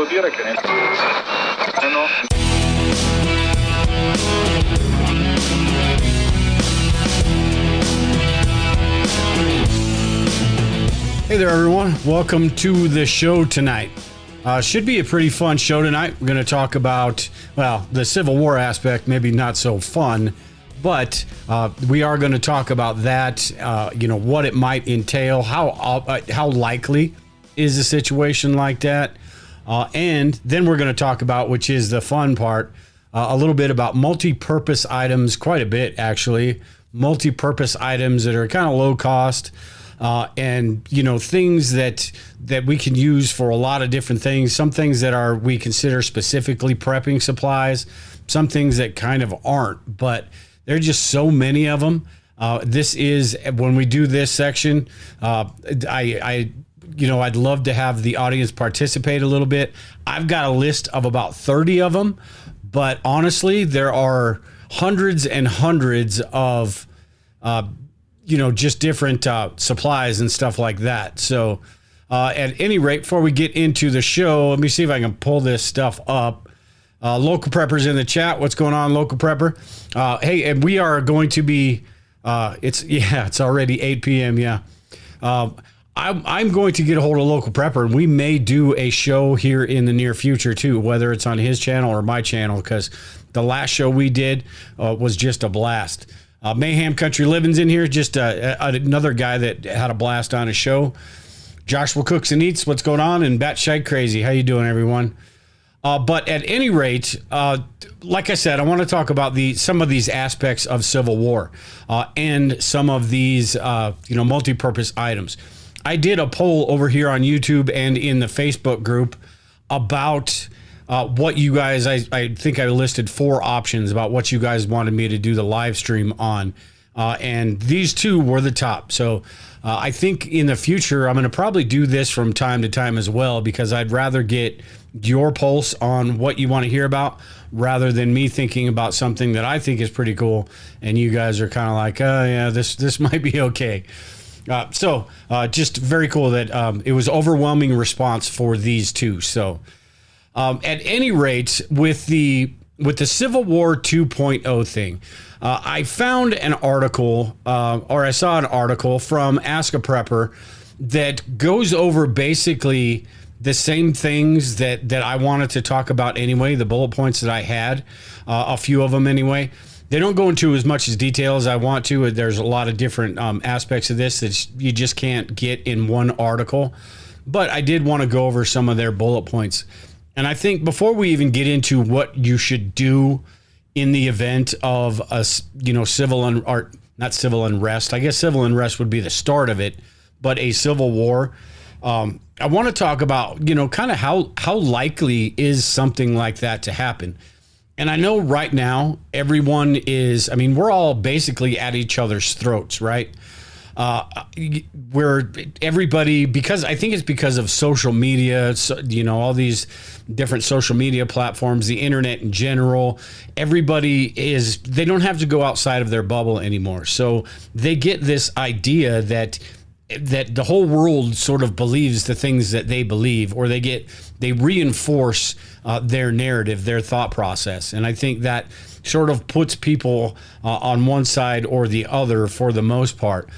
devo dire che Hey there, everyone. Welcome to the show tonight. Should be a pretty fun show tonight. We're going to talk about, well, the Civil War aspect, maybe not so fun, but we are going to talk about that, what it might entail, how likely is a situation like that, and then we're going to talk about, which is the fun part, a little bit about multi-purpose items, quite a bit, actually, multi-purpose items that are kind of low cost, and things that we can use for a lot of different things. Some things that we consider specifically prepping supplies, some things that kind of aren't, but there are just so many of them. This is when we do this section. I'd love to have the audience participate a little bit. I've got a list of about 30 of them, but honestly, there are hundreds and hundreds of just different supplies and stuff like that. So at any rate, before we get into the show, let me see if I can pull this stuff up. Local Prepper's in the chat. What's going on, Local Prepper? Hey, and we are going to be, it's already 8 p.m. Yeah. I'm going to get a hold of Local Prepper, and we may do a show here in the near future too, whether it's on his channel or my channel, because the last show we did was just a blast. Mayhem Country Living's in here, just another guy that had a blast on his show. Joshua Cooks and Eats, what's going on? And Batshite Crazy, how you doing, everyone? But at any rate, like I said, I want to talk about some of these aspects of Civil War and some of these multi-purpose items. I did a poll over here on YouTube and in the Facebook group about what you guys, I think I listed 4 options about what you guys wanted me to do the live stream on. And these 2 were the top. So I think in the future, I'm going to probably do this from time to time as well, because I'd rather get your pulse on what you want to hear about rather than me thinking about something that I think is pretty cool. And you guys are kind of like, oh yeah, this might be okay. So just very cool that it was overwhelming response for these 2. So at any rate, with the Civil War 2.0 thing, I found an article, or I saw an article from Ask a Prepper that goes over basically the same things that I wanted to talk about anyway, the bullet points that I had, a few of them anyway. They don't go into as much as detail as I want to. There's a lot of different aspects of this that you just can't get in one article. But I did want to go over some of their bullet points. And I think before we even get into what you should do in the event of a, not civil unrest, I guess civil unrest would be the start of it, but a civil war, I want to talk about, kind of how likely is something like that to happen. And I know right now everyone is, we're all basically at each other's throats, right? Where everybody, because I think it's because of social media, all these different social media platforms, the internet in general, they don't have to go outside of their bubble anymore. So they get this idea that the whole world sort of believes the things that they believe, or they reinforce their narrative, their thought process. And I think that sort of puts people on one side or the other for the most part.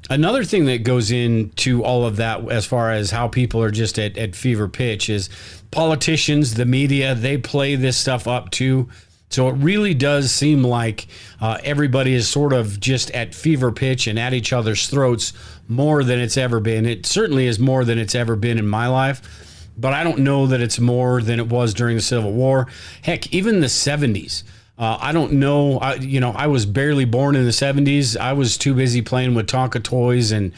Another thing that goes into all of that, as far as how people are just at fever pitch, is politicians, the media, they play this stuff up too. So it really does seem like everybody is sort of just at fever pitch and at each other's throats more than it's ever been. It certainly is more than it's ever been in my life, but I don't know that it's more than it was during the Civil War. Heck, even the 70s. I don't know. I was barely born in the 70s. I was too busy playing with Tonka toys and,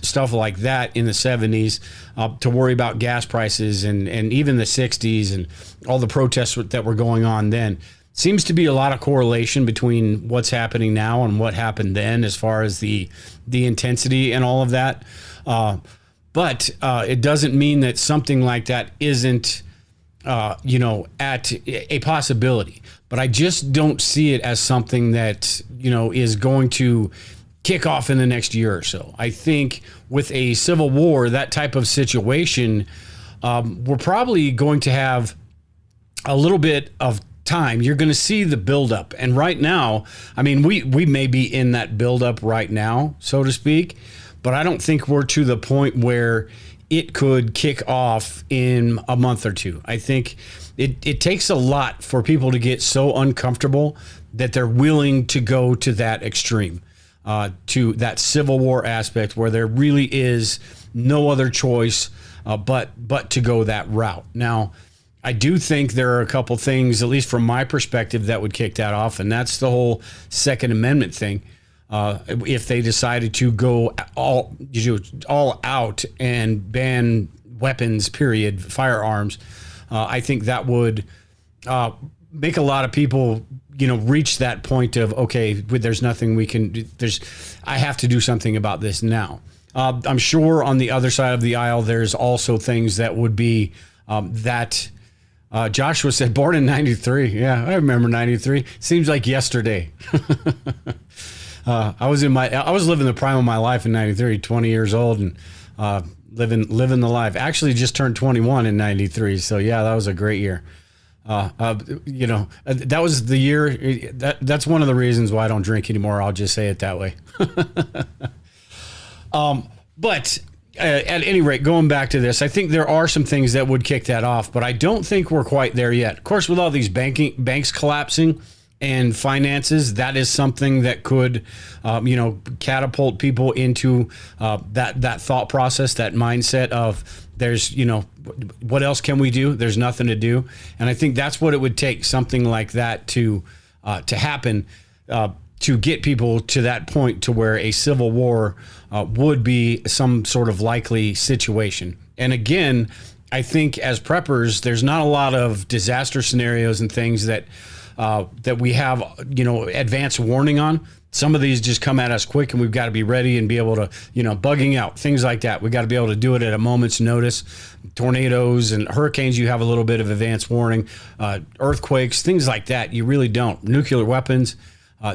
stuff like that in the 70s to worry about gas prices and even the 60s and all the protests that were going on then. Seems to be a lot of correlation between what's happening now and what happened then as far as the intensity and all of that. But it doesn't mean that something like that isn't at a possibility. But I just don't see it as something that, is going to kick off in the next year or so. I think with a civil war, that type of situation, we're probably going to have a little bit of time. You're going to see the buildup. And right now, I mean, we may be in that buildup right now, so to speak, but I don't think we're to the point where it could kick off in a month or two. I think it takes a lot for people to get so uncomfortable that they're willing to go to that extreme, to that civil war aspect where there really is no other choice but to go that route. Now, I do think there are a couple things, at least from my perspective, that would kick that off, and that's the whole Second Amendment thing. If they decided to go all out and ban weapons, period, firearms, I think that would make a lot of people, reach that point of, okay, there's nothing we can do. I have to do something about this now. I'm sure on the other side of the aisle, there's also things that would be that. Joshua said, born in 93. Yeah, I remember 93. Seems like yesterday. I was living the prime of my life in 93, 20 years old, and living the life. Actually just turned 21 in 93. So yeah, that was a great year. That was the year that's one of the reasons why I don't drink anymore. I'll just say it that way. But at any rate, going back to this, I think there are some things that would kick that off, but I don't think we're quite there yet. Of course, with all these banks collapsing and finances, that is something that could, catapult people into that thought process, that mindset of there's, what else can we do? There's nothing to do. And I think that's what it would take, something like that to happen, to get people to that point to where a civil war would be some sort of likely situation. And again, I think as preppers, there's not a lot of disaster scenarios and things that we have, advance warning on. Some of these just come at us quick, and we've got to be ready and be able to, bugging out, things like that. We got to be able to do it at a moment's notice. Tornadoes and hurricanes, you have a little bit of advance warning. Earthquakes, things like that, you really don't. Nuclear weapons,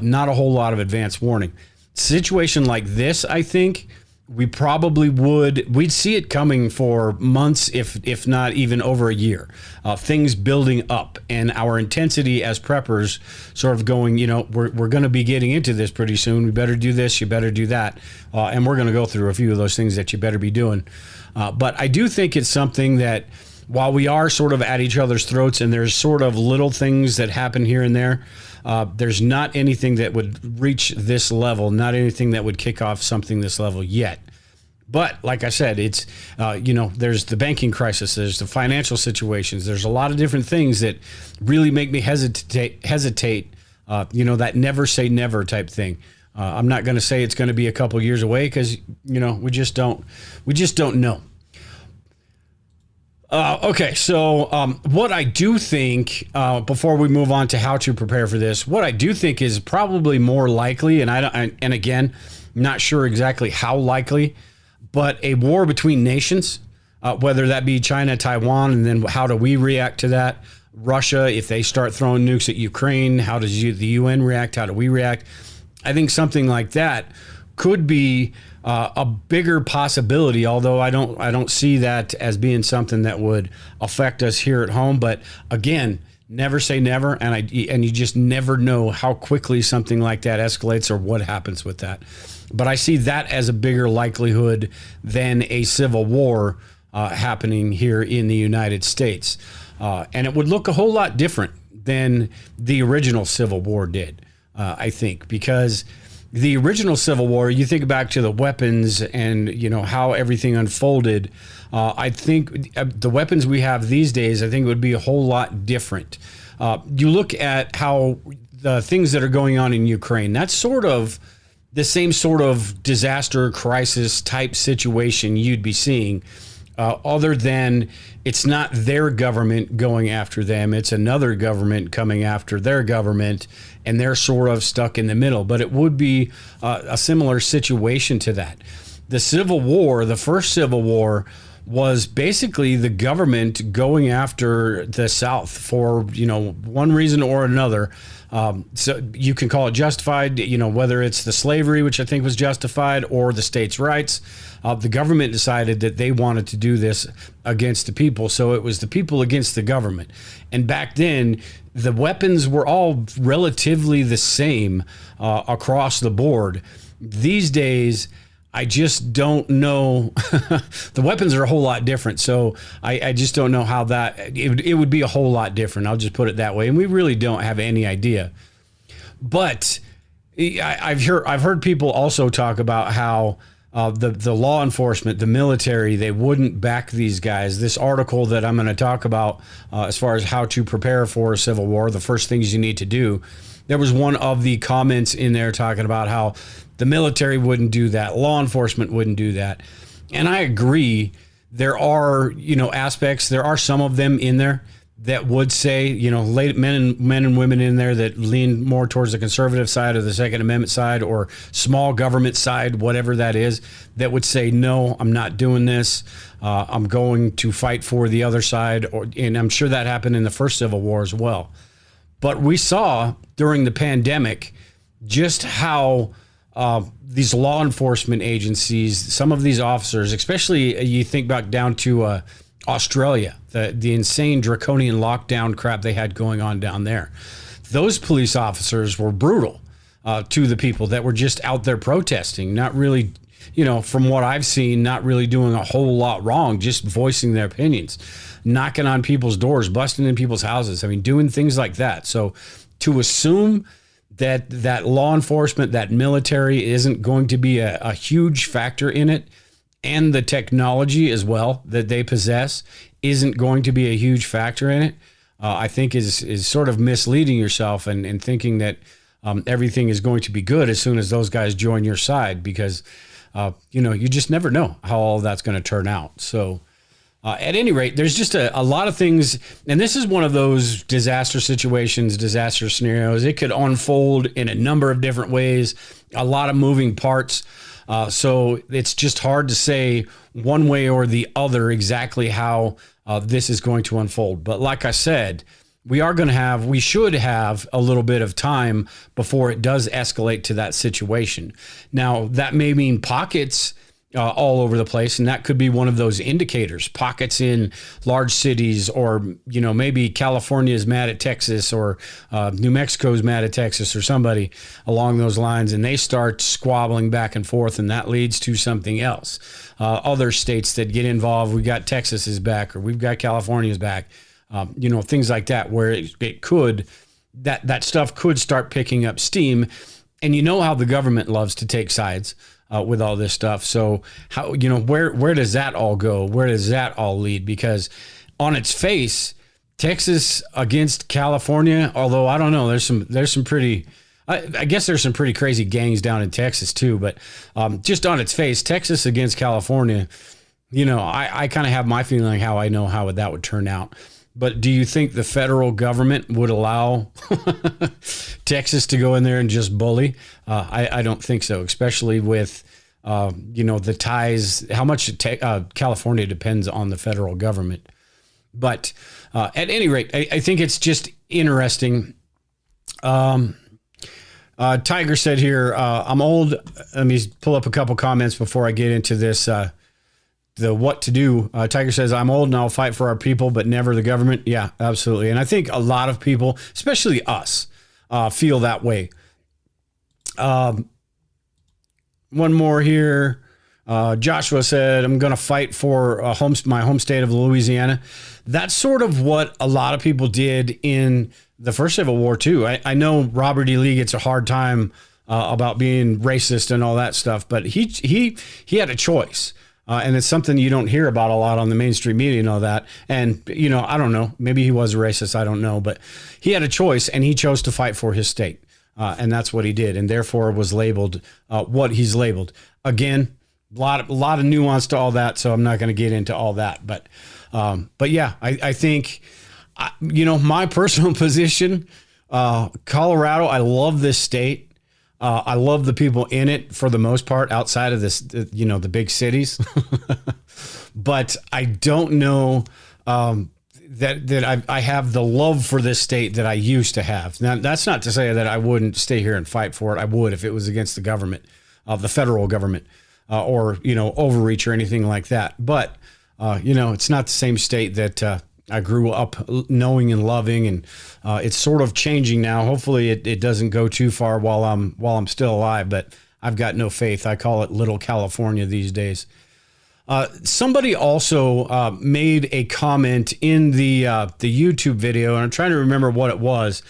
not a whole lot of advance warning. Situation like this, I think we probably we'd see it coming for months, if not even over a year. Things building up, and our intensity as preppers sort of going, we're going to be getting into this pretty soon. We better do this, you better do that. And we're going to go through a few of those things that you better be doing. But I do think it's something that, while we are sort of at each other's throats and there's sort of little things that happen here and there, there's not anything that would reach this level, not anything that would kick off something this level yet. But like I said, it's, there's the banking crisis, there's the financial situations, there's a lot of different things that really make me hesitate, that never say never type thing. I'm not going to say it's going to be a couple years away because, we just don't know. Okay, so what I do think, before we move on to how to prepare for this, what I do think is probably more likely, and again, not sure exactly how likely, but a war between nations, whether that be China, Taiwan, and then how do we react to that? Russia, if they start throwing nukes at Ukraine, how does the UN react? How do we react? I think something like that could be a bigger possibility, although I don't see that as being something that would affect us here at home. But again, never say never, and you just never know how quickly something like that escalates or what happens with that. But I see that as a bigger likelihood than a civil war happening here in the United States. And it would look a whole lot different than the original Civil War did, I think, because the original Civil War, you think back to the weapons and, how everything unfolded. I think the weapons we have these days, I think it would be a whole lot different. You look at how the things that are going on in Ukraine, that's sort of the same sort of disaster crisis type situation you'd be seeing, other than it's not their government going after them. It's another government coming after their government, and they're sort of stuck in the middle. But it would be a similar situation to that. The Civil War, the first Civil War, was basically the government going after the South for, one reason or another. So you can call it justified, whether it's the slavery, which I think was justified, or the states' rights. The government decided that they wanted to do this against the people. So it was the people against the government. And back then, the weapons were all relatively the same across the board. These days, I just don't know. The weapons are a whole lot different. So I just don't know how it would be a whole lot different. I'll just put it that way. And we really don't have any idea. But I've heard people also talk about how the law enforcement, the military, they wouldn't back these guys. This article that I'm going to talk about as far as how to prepare for a civil war, the first things you need to do, there was one of the comments in there talking about how the military wouldn't do that, law enforcement wouldn't do that. And I agree. There are, aspects, there are some of them in there that would say, men and women in there that lean more towards the conservative side or the Second Amendment side or small government side, whatever that is, that would say, no, I'm not doing this. I'm going to fight for the other side. And I'm sure that happened in the first Civil War as well. But we saw during the pandemic just how these law enforcement agencies, some of these officers, especially you think back down to Australia, the insane draconian lockdown crap they had going on down there. Those police officers were brutal to the people that were just out there protesting, not really, from what I've seen, not really doing a whole lot wrong, just voicing their opinions, knocking on people's doors, busting in people's houses. I mean, doing things like that. So to assume that law enforcement, that military isn't going to be a huge factor in it, and the technology as well that they possess isn't going to be a huge factor in it, I think is sort of misleading yourself and thinking that everything is going to be good as soon as those guys join your side, because you just never know how all that's going to turn out. So at any rate, there's just a lot of things, and this is one of those disaster situations, disaster scenarios. It could unfold in a number of different ways, a lot of moving parts. So it's just hard to say one way or the other exactly how this is going to unfold. But like I said, we should have a little bit of time before it does escalate to that situation. Now, that may mean pockets all over the place, and that could be one of those indicators, pockets in large cities, or maybe California is mad at Texas, or New Mexico's mad at Texas, or somebody along those lines, and they start squabbling back and forth, and that leads to something else. Other states that get involved, we got Texas's back, or we've got California's back, things like that, where it could, that stuff could start picking up steam. And how the government loves to take sides with all this stuff. So how, where does that all go? Where does that all lead? Because on its face, Texas against California, although I don't know, there's some pretty, I guess there's some pretty crazy gangs down in Texas too, but just on its face, Texas against California, I kind of have my feeling how I know how that would turn out. But do you think the federal government would allow Texas to go in there and just bully? I don't think so, especially with, the ties, how much California depends on the federal government. But at any rate, I think it's just interesting. Tiger said here, I'm old. Let me pull up a couple comments before I get into this. The what to do. Tiger says, I'm old and I'll fight for our people, but never the government. Yeah, absolutely. And I think a lot of people, especially us, feel that way. One more here. Joshua said, I'm going to fight for my home state of Louisiana. That's sort of what a lot of people did in the first Civil War too. I know Robert E. Lee gets a hard time about being racist and all that stuff, but he had a choice. And it's something you don't hear about a lot on the mainstream media and all that. And, I don't know, maybe he was a racist, I don't know, but he had a choice and he chose to fight for his state. And that's what he did, and therefore was labeled what he's labeled. Again, a lot of nuance to all that, so I'm not going to get into all that. But yeah, I think, my personal position, Colorado, I love this state. I love the people in it for the most part, outside of this, the big cities. but I don't know that I have the love for this state that I used to have. Now, that's not to say that I wouldn't stay here and fight for it. I would if it was against the government, the federal government, or, overreach or anything like that. But, it's not the same state that I grew up knowing and loving, and it's sort of changing now. Hopefully it doesn't go too far while I'm still alive, but I've got no faith. I call it Little California these days. Somebody also made a comment in the YouTube video, and I'm trying to remember what it was,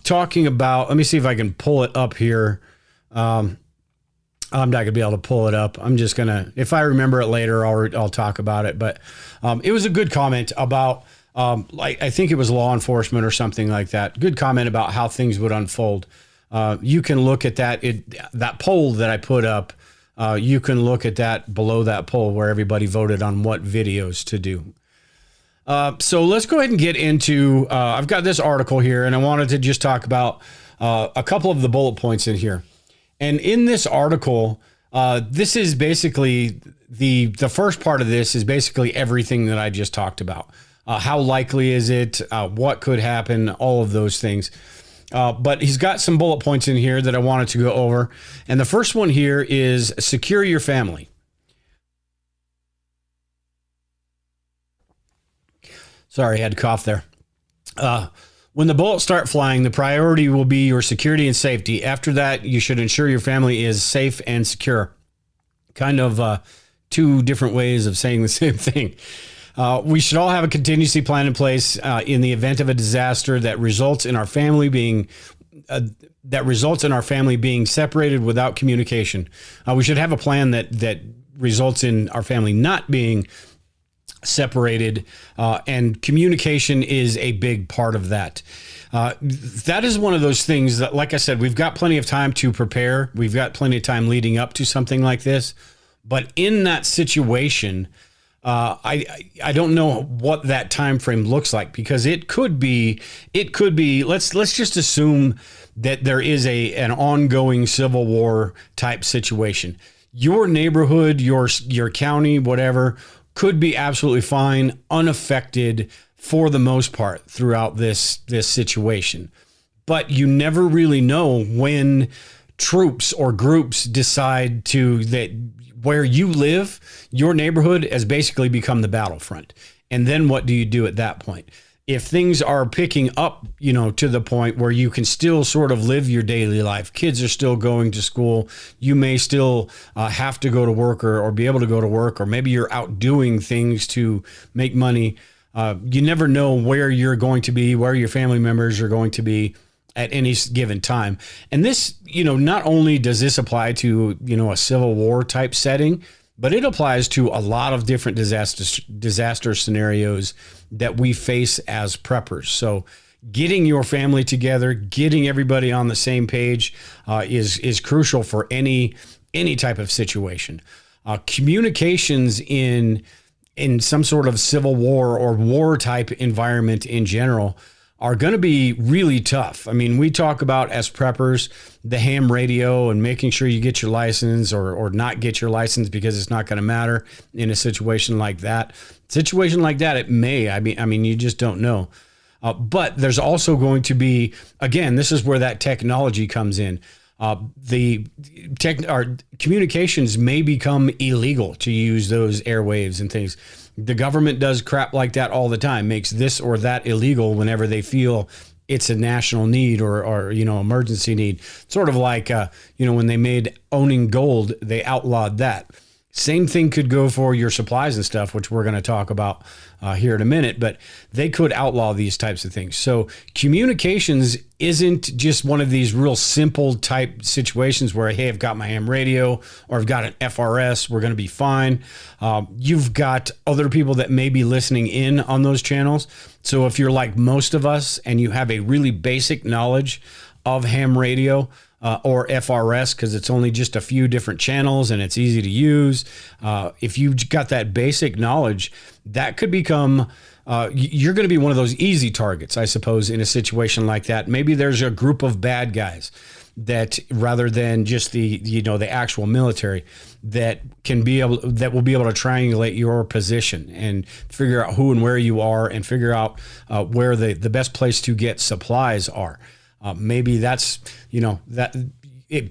talking about, let me see if I can pull it up here. I'm not going to be able to pull it up. I'm just going to, if I remember it later, I'll talk about it. But it was a good comment about, I think it was law enforcement or something like that. Good comment about how things would unfold. You can look at that poll that I put up. You can look at that below that poll where everybody voted on what videos to do. So let's go ahead and get into, I've got this article here, and I wanted to just talk about a couple of the bullet points in here. And in this article, this is basically the first part of this is basically everything that I just talked about. How likely is it? What could happen? All of those things. But he's got some bullet points in here that I wanted to go over. And the first one here is secure your family. Sorry, I had to cough there. When the bullets start flying, the priority will be your security and safety. After that, you should ensure your family is safe and secure. Kind of two different ways of saying the same thing. We should all have a contingency plan in place in the event of a disaster that results in our family being separated without communication. We should have a plan that results in our family not being separated, and communication is a big part of that. That is one of those things that, like I said, we've got plenty of time to prepare. We've got plenty of time leading up to something like this. But in that situation, I don't know what that time frame looks like, because it could be let's just assume that there is an ongoing Civil War type situation. Your neighborhood, your county, whatever, could be absolutely fine, unaffected for the most part throughout this situation. But you never really know when troops or groups decide that where you live, your neighborhood has basically become the battlefront. And then what do you do at that point? If things are picking up, to the point where you can still sort of live your daily life, kids are still going to school, you may still have to go to work or be able to go to work, or maybe you're out doing things to make money. You never know where you're going to be, where your family members are going to be at any given time. And this, not only does this apply to, a Civil War type setting, but it applies to a lot of different disaster scenarios that we face as preppers. So getting your family together, getting everybody on the same page is crucial for any type of situation. Communications in some sort of Civil War or war type environment in general are going to be really tough. I mean, we talk about, as preppers, the ham radio and making sure you get your license or not get your license because it's not going to matter in a situation like that. It may. I mean, you just don't know. But there's also going to be, again, this is where that technology comes in. Communications may become illegal to use those airwaves and things. The government does crap like that all the time, makes this or that illegal whenever they feel it's a national need or emergency need. Sort of like, when they made owning gold, they outlawed that. Same thing could go for your supplies and stuff, which we're going to talk about here in a minute, but they could outlaw these types of things. So communications isn't just one of these real simple type situations where, hey, I've got my ham radio or I've got an FRS, we're going to be fine. You've got other people that may be listening in on those channels. So if you're like most of us and you have a really basic knowledge of ham radio, or FRS, because it's only just a few different channels and it's easy to use. If you've got that basic knowledge, that could become, you're going to be one of those easy targets, I suppose, in a situation like that. Maybe there's a group of bad guys that rather than just the actual military that will be able to triangulate your position and figure out who and where you are and figure out where the best place to get supplies are. Maybe that's,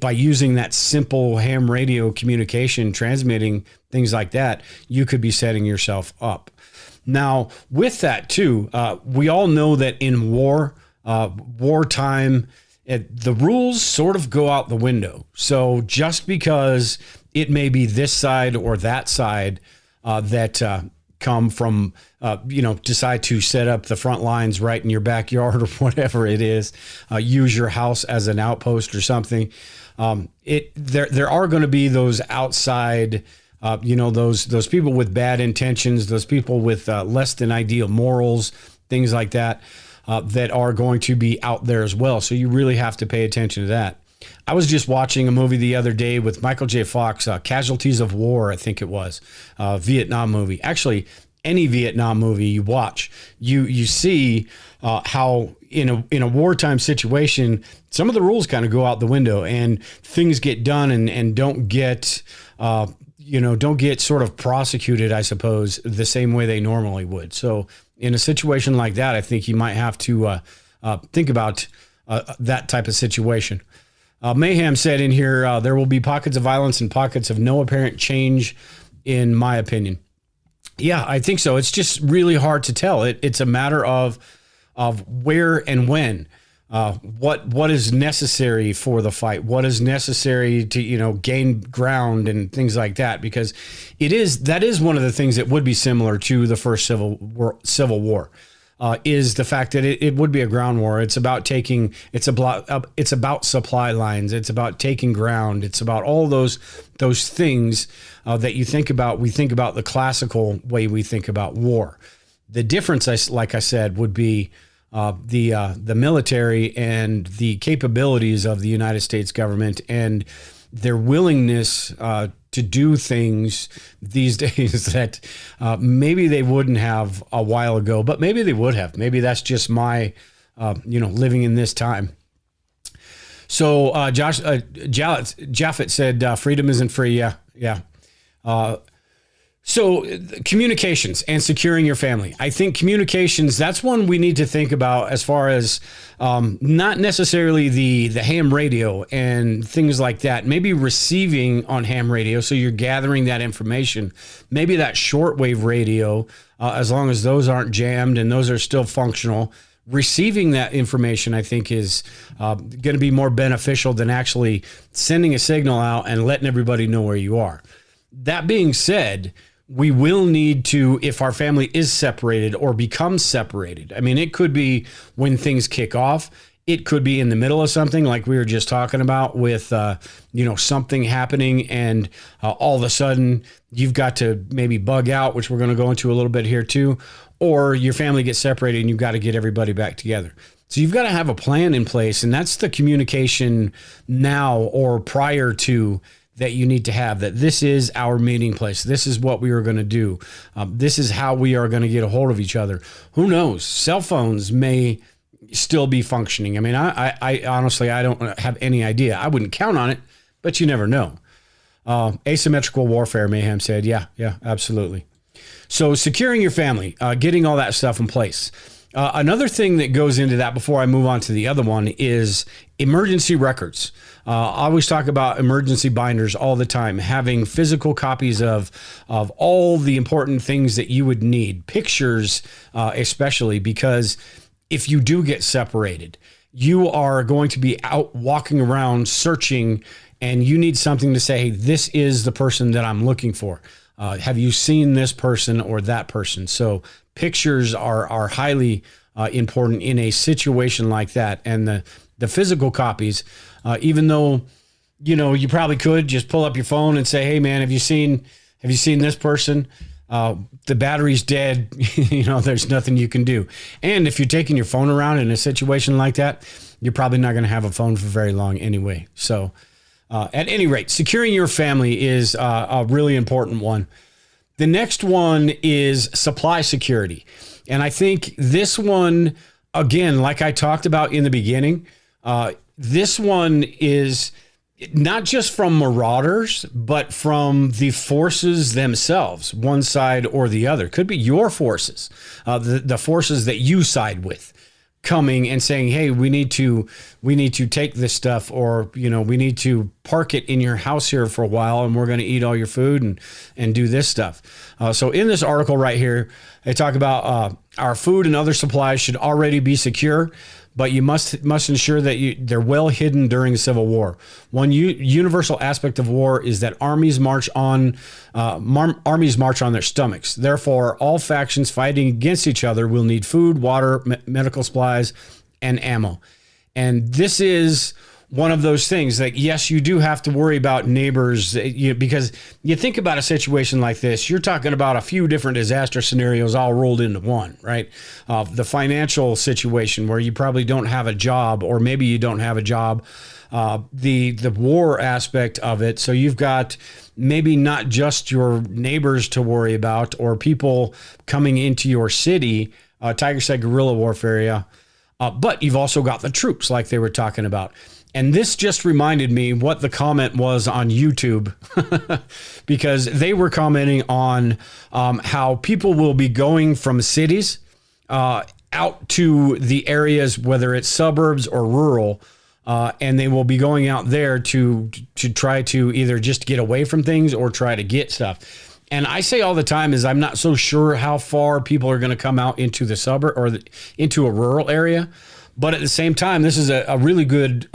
by using that simple ham radio communication, transmitting things like that, you could be setting yourself up. Now, with that too, we all know that in wartime, the rules sort of go out the window. So just because it may be this side or that side that come from, decide to set up the front lines right in your backyard or whatever it is, use your house as an outpost or something. There are going to be those outside, those people with bad intentions, those people with less than ideal morals, things like that, that are going to be out there as well. So you really have to pay attention to that. I was just watching a movie the other day with Michael J. Fox, Casualties of War, I think it was, Vietnam movie. Actually, any Vietnam movie you watch, you see how in a wartime situation, some of the rules kind of go out the window and things get done and don't get sort of prosecuted, I suppose, the same way they normally would. So in a situation like that, I think you might have to think about that type of situation. Mayhem said in here, there will be pockets of violence and pockets of no apparent change, in my opinion. Yeah, I think so. It's just really hard to tell. It's a matter of where and when. What is necessary for the fight? What is necessary to gain ground and things like that? Because that is one of the things that would be similar to the first Civil War. Is the fact that it would be a ground war. It's about it's about supply lines. It's about taking ground. It's about all those things that you think about. We think about the classical way we think about war. The difference, like I said, would be the military and the capabilities of the United States government and their willingness to do things these days that maybe they wouldn't have a while ago, but maybe they would have. Maybe that's just my, living in this time. So Japheth said, freedom isn't free. Yeah. So communications and securing your family. I think communications, that's one we need to think about as far as not necessarily the ham radio and things like that. Maybe receiving on ham radio, so you're gathering that information. Maybe that shortwave radio, as long as those aren't jammed and those are still functional. Receiving that information, I think, is going to be more beneficial than actually sending a signal out and letting everybody know where you are. That being said, we will need to, if our family is separated or becomes separated. I mean, it could be when things kick off. It could be in the middle of something like we were just talking about with, something happening and all of a sudden you've got to maybe bug out, which we're going to go into a little bit here too, or your family gets separated and you've got to get everybody back together. So you've got to have a plan in place, and that's the communication now or prior to that you need to have, that this is our meeting place. This is what we are going to do. This is how we are going to get a hold of each other. Who knows? Cell phones may still be functioning. I mean, I honestly, I don't have any idea. I wouldn't count on it, but you never know. Asymmetrical warfare, Mayhem said. Yeah, absolutely. So securing your family, getting all that stuff in place. Another thing that goes into that before I move on to the other one is emergency records. I always talk about emergency binders all the time, having physical copies of all the important things that you would need, pictures especially, because if you do get separated, you are going to be out walking around searching, and you need something to say, hey, this is the person that I'm looking for. Have you seen this person or that person? So pictures are highly important in a situation like that. And the physical copies, even though, you probably could just pull up your phone and say, hey man, have you seen this person? The battery's dead. There's nothing you can do. And if you're taking your phone around in a situation like that, you're probably not going to have a phone for very long anyway. So at any rate, securing your family is a really important one. The next one is supply security. And I think this one, again, like I talked about in the beginning, this one is not just from marauders, but from the forces themselves, one side or the other. Could be your forces, the forces that you side with, coming and saying, hey, we need to take this stuff, or, we need to park it in your house here for a while, and we're going to eat all your food and do this stuff. So in this article right here, they talk about our food and other supplies should already be secure, but you must ensure that they're well hidden during the Civil War. One universal aspect of war is that armies march on their stomachs. Therefore, all factions fighting against each other will need food, water, medical supplies, and ammo. And this is one of those things. Like, yes, you do have to worry about neighbors, because you think about a situation like this, you're talking about a few different disaster scenarios all rolled into one, right? The financial situation where you probably don't have a job, or maybe you don't have a job, the war aspect of it. So you've got maybe not just your neighbors to worry about, or people coming into your city. Tiger said guerrilla warfare, yeah. But you've also got the troops, like they were talking about. And this just reminded me what the comment was on YouTube, because they were commenting on how people will be going from cities out to the areas, whether it's suburbs or rural, and they will be going out there to try to either just get away from things or try to get stuff. And I say all the time is I'm not so sure how far people are going to come out into the suburb or into a rural area. But at the same time, this is a really good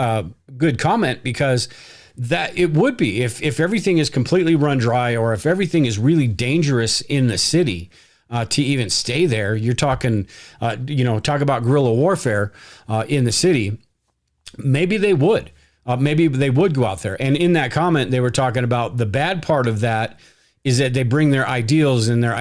comment, because that it would be if everything is completely run dry, or if everything is really dangerous in the city to even stay there. You're talking, talk about guerrilla warfare in the city. Maybe they would. Maybe they would go out there. And in that comment, they were talking about the bad part of that is that they bring their ideals and their,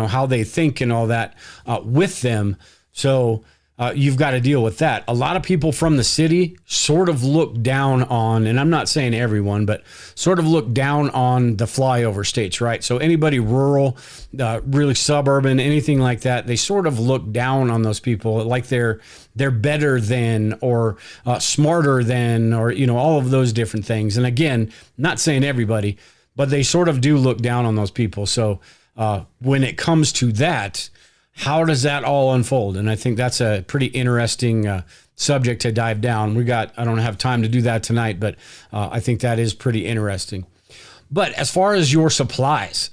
how they think and all that with them. So you've got to deal with that. A lot of people from the city sort of look down on, and I'm not saying everyone, but sort of look down on the flyover states, right? So anybody rural, really suburban, anything like that, they sort of look down on those people like they're better than, or smarter than, or, all of those different things. And again, not saying everybody, but they sort of do look down on those people. So when it comes to that, how does that all unfold? And I think that's a pretty interesting subject to dive down. I don't have time to do that tonight, but I think that is pretty interesting. But as far as your supplies,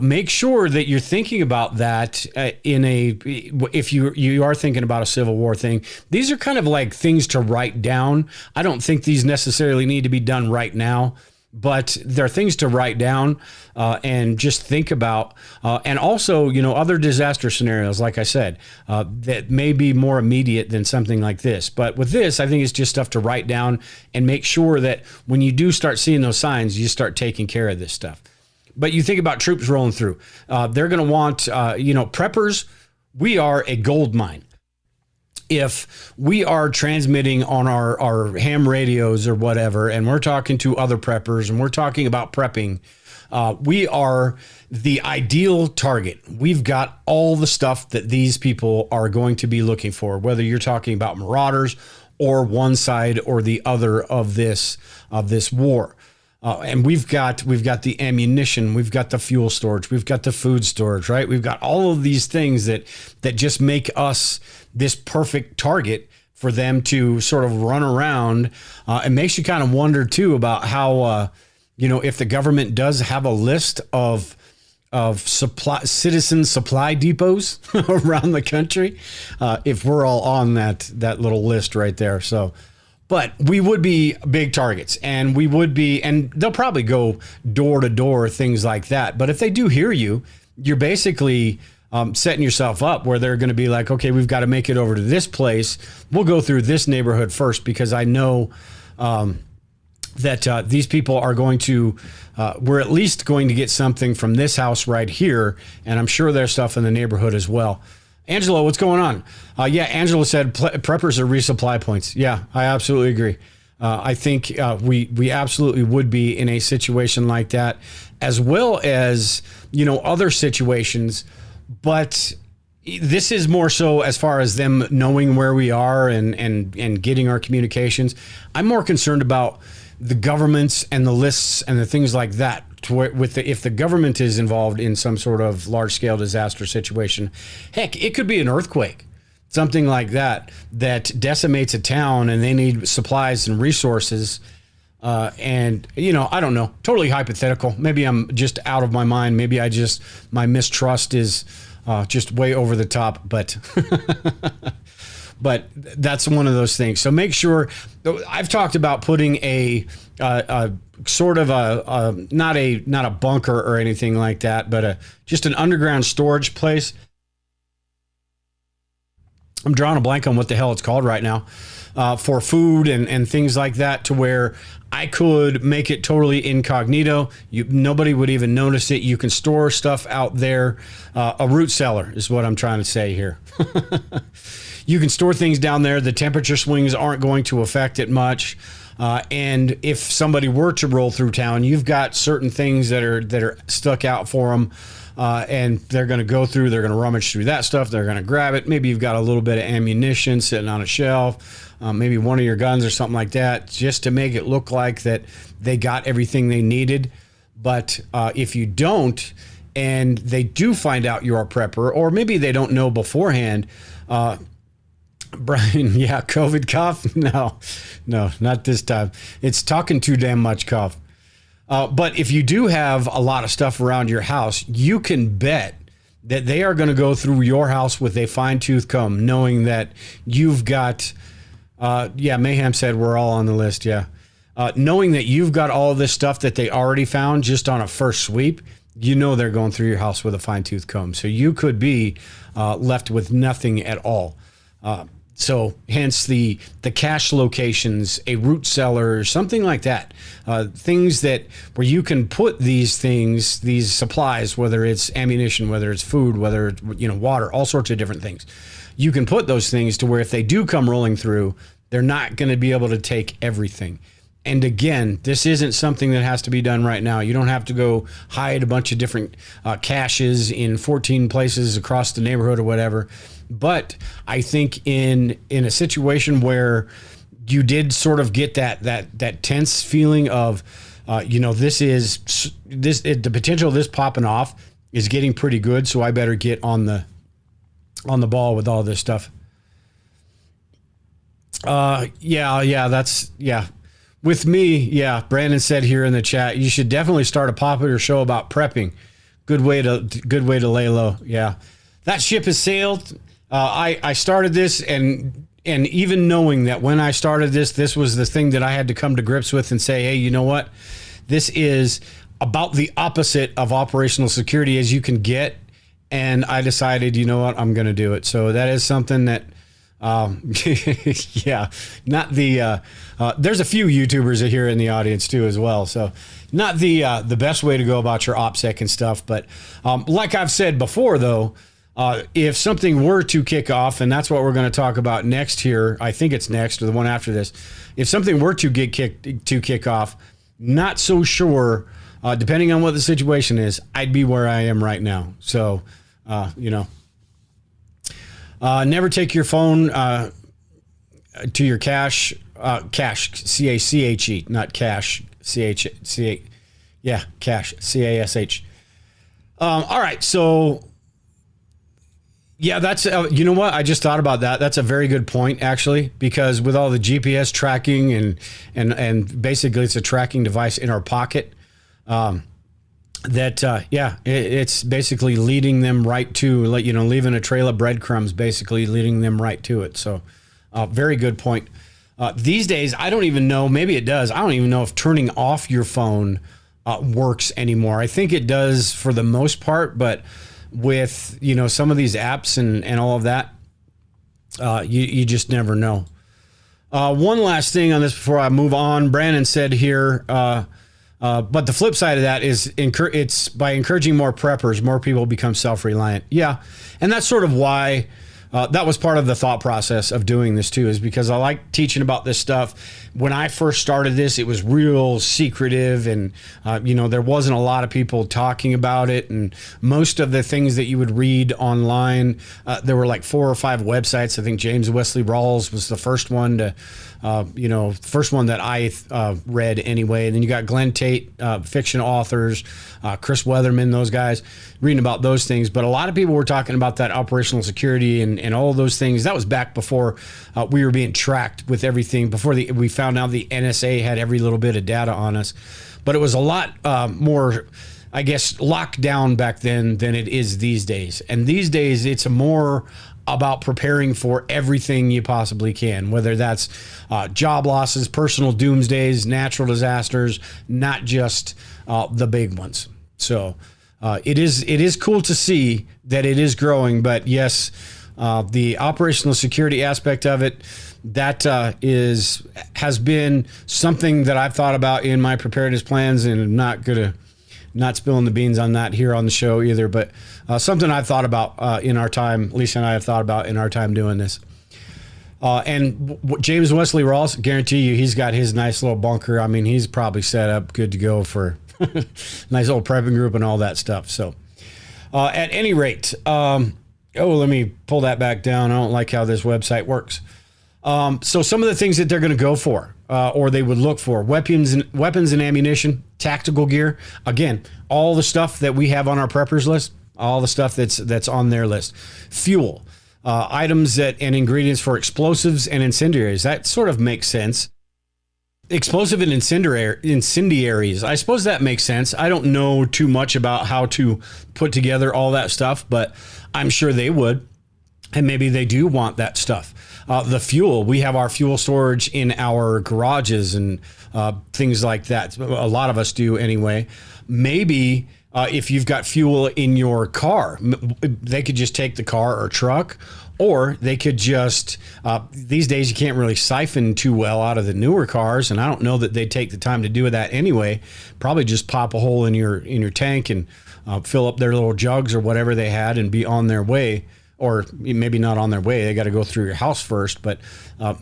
make sure that you're thinking about that if you are thinking about a Civil War thing. These are kind of like things to write down. I don't think these necessarily need to be done right now, but there are things to write down and just think about. And also, other disaster scenarios, like I said, that may be more immediate than something like this. But with this, I think it's just stuff to write down and make sure that when you do start seeing those signs, you start taking care of this stuff. But you think about troops rolling through. They're going to want, preppers. We are a gold mine. If we are transmitting on our ham radios or whatever, and we're talking to other preppers and we're talking about prepping, we are the ideal target. We've got all the stuff that these people are going to be looking for, whether you're talking about marauders or one side or the other of this war. And we've got the ammunition, we've got the fuel storage, we've got the food storage, right? We've got all of these things that just make us this perfect target for them to sort of run around. It makes you kind of wonder too about how, if the government does have a list of citizen supply depots around the country, if we're all on that little list right there. So. But we would be big targets, and they'll probably go door to door, things like that. But if they do hear you, you're basically setting yourself up where they're going to be like, okay, we've got to make it over to this place. We'll go through this neighborhood first, because I know that these people are going to, we're at least going to get something from this house right here. And I'm sure there's stuff in the neighborhood as well. Angelo, what's going on? Yeah, Angelo said preppers are resupply points. Yeah, I absolutely agree. I think we absolutely would be in a situation like that, as well as, other situations. But this is more so as far as them knowing where we are and getting our communications. I'm more concerned about the governments and the lists and the things like that. If the government is involved in some sort of large scale disaster situation, heck, it could be an earthquake, something like that decimates a town and they need supplies and resources. And I don't know, totally hypothetical. Maybe I'm just out of my mind. Maybe my mistrust is just way over the top, but but that's one of those things. So make sure. I've talked about putting a sort of not a bunker or anything like that, but just an underground storage place. I'm drawing a blank on what the hell it's called right now, for food and things like that, to where I could make it totally incognito. Nobody would even notice it. You can store stuff out there. A root cellar is what I'm trying to say here. You can store things down there. The temperature swings aren't going to affect it much. And if somebody were to roll through town, you've got certain things that are stuck out for them. And they're going to go through, they're going to rummage through that stuff. They're going to grab it. Maybe you've got a little bit of ammunition sitting on a shelf, maybe one of your guns or something like that, just to make it look like that they got everything they needed. But if you don't, and they do find out you're a prepper, or maybe they don't know beforehand, Brian, yeah, COVID cough? No, not this time. It's talking too damn much cough. But if you do have a lot of stuff around your house, you can bet that they are going to go through your house with a fine-tooth comb, knowing that you've got, Mayhem said we're all on the list, yeah. Knowing that you've got all of this stuff that they already found just on a first sweep, they're going through your house with a fine-tooth comb. So you could be left with nothing at all. So hence the cache locations, a root cellar, something like that. Things where you can put these things, these supplies, whether it's ammunition, whether it's food, whether it's, water, all sorts of different things. You can put those things to where if they do come rolling through, they're not going to be able to take everything. And again, this isn't something that has to be done right now. You don't have to go hide a bunch of different caches in 14 places across the neighborhood or whatever. But I think in a situation where you did sort of get that tense feeling of, the potential of this popping off is getting pretty good. So I better get on the ball with all this stuff. With me, yeah. Brandon said here in the chat, you should definitely start a popular show about prepping. Good way to lay low. Yeah, that ship has sailed. I started this, and even knowing that when I started this was the thing that I had to come to grips with and say, hey, you know what? This is about the opposite of operational security as you can get. And I decided, you know what? I'm going to do it. So that is something that, there's a few YouTubers here in the audience too as well. So not the best way to go about your OPSEC and stuff. But like I've said before, though, if something were to kick off, and that's what we're going to talk about next here, I think it's next or the one after this. If something were to kick off, not so sure, depending on what the situation is, I'd be where I am right now. So, never take your phone to your cache, C-A-C-H-E, not cache, C-H-C-A, yeah, cache, C-A-S-H. All right, so... yeah, that's, you know what? I just thought about that. That's a very good point, actually, because with all the GPS tracking and basically it's a tracking device in our pocket, it's basically leading them right to, leaving a trail of breadcrumbs, basically leading them right to it. So very good point. These days, I don't even know, maybe it does. I don't even know if turning off your phone works anymore. I think it does for the most part, but with some of these apps and all of that, you just never know. One last thing on this before I move on. Brandon said here, but the flip side of that is it's by encouraging more preppers, more people become self-reliant. Yeah, and that's sort of why that was part of the thought process of doing this too, is because I like teaching about this stuff. When I first started this, it was real secretive, and there wasn't a lot of people talking about it. And most of the things that you would read online, there were like 4 or 5 websites. I think James Wesley Rawls was the first one to, first one that I read anyway. And then you got Glenn Tate, fiction authors, Chris Weatherman, those guys reading about those things. But a lot of people were talking about that operational security and all of those things. That was back before we were being tracked with everything, before we found out the NSA had every little bit of data on us. But it was a lot more, I guess, locked down back then than it is these days. And these days, it's more about preparing for everything you possibly can, whether that's job losses, personal doomsdays, natural disasters, not just the big ones. So it is cool to see that it is growing, but yes, the operational security aspect of it, that has been something that I've thought about in my preparedness plans, and I'm not spilling the beans on that here on the show either, but something I've thought about in our time. Lisa and I have thought about in our time doing this. And James Wesley Rawls, guarantee you, he's got his nice little bunker. I mean, he's probably set up good to go for nice old prepping group and all that stuff. So at any rate, let me pull that back down. I don't like how this website works. So some of the things that they're going to go for, or they would look for: weapons and ammunition, tactical gear. Again, all the stuff that we have on our preppers list, all the stuff that's on their list. Fuel, items and ingredients for explosives and incendiaries. That sort of makes sense. Explosive and incendiaries. I suppose that makes sense. I don't know too much about how to put together all that stuff, but I'm sure they would. And maybe they do want that stuff. The fuel, we have our fuel storage in our garages and things like that. A lot of us do anyway. Maybe if you've got fuel in your car, they could just take the car or truck, or they could just, these days you can't really siphon too well out of the newer cars, and I don't know that they take the time to do that anyway. Probably just pop a hole in your tank and fill up their little jugs or whatever they had and be on their way. Or maybe not on their way. They got to go through your house first, but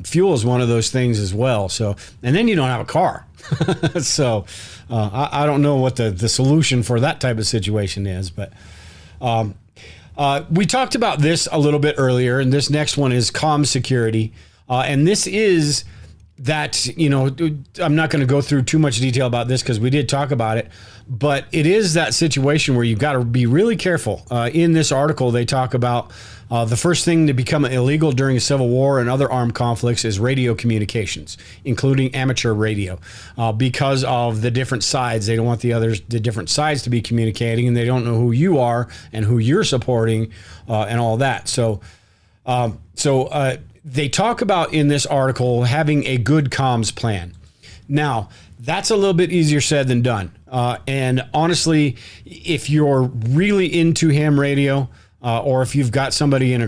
fuel is one of those things as well. So, and then you don't have a car. So I don't know what the solution for that type of situation is, but we talked about this a little bit earlier, and this next one is comm security. And this is that, I'm not going to go through too much detail about this because we did talk about it, but it is that situation where you've got to be really careful. In this article, they talk about the first thing to become illegal during a civil war and other armed conflicts is radio communications, including amateur radio, because of the different sides. They don't want the different sides to be communicating, and they don't know who you are and who you're supporting and all that. So they talk about in this article having a good comms plan. Now, that's a little bit easier said than done. And honestly, if you're really into ham radio, or if you've got somebody in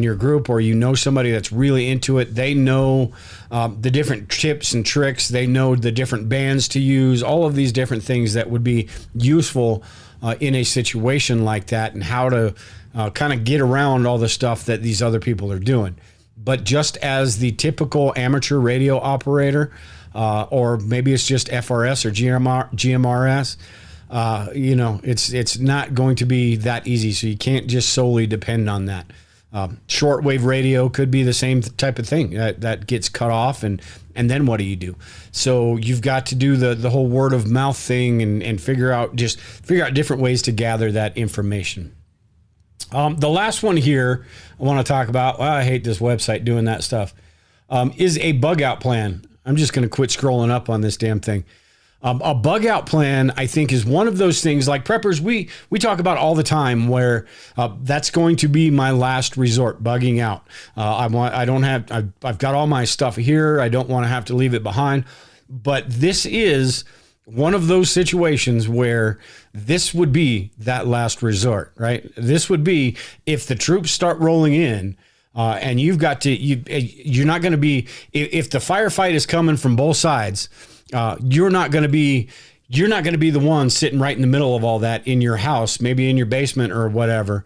your group, or somebody that's really into it, they know the different tips and tricks. They know the different bands to use, all of these different things that would be useful in a situation like that, and how to kind of get around all the stuff that these other people are doing. But just as the typical amateur radio operator, or maybe it's just FRS or GMRS, it's not going to be that easy. So you can't just solely depend on that. Shortwave radio could be the same type of thing that gets cut off, and then what do you do? So you've got to do the whole word of mouth thing and figure out different ways to gather that information. The last one here I want to talk about, I hate this website doing that stuff, is a bug out plan. I'm just going to quit scrolling up on this damn thing. A bug out plan, I think, is one of those things like preppers we talk about all the time, where that's going to be my last resort, bugging out. I've got all my stuff here. I don't want to have to leave it behind. But this is one of those situations where this would be that last resort, right? This would be if the troops start rolling in, and you've got to, you're not going to be, if the firefight is coming from both sides, you're not going to be you're not going to be the one sitting right in the middle of all that in your house, maybe in your basement or whatever,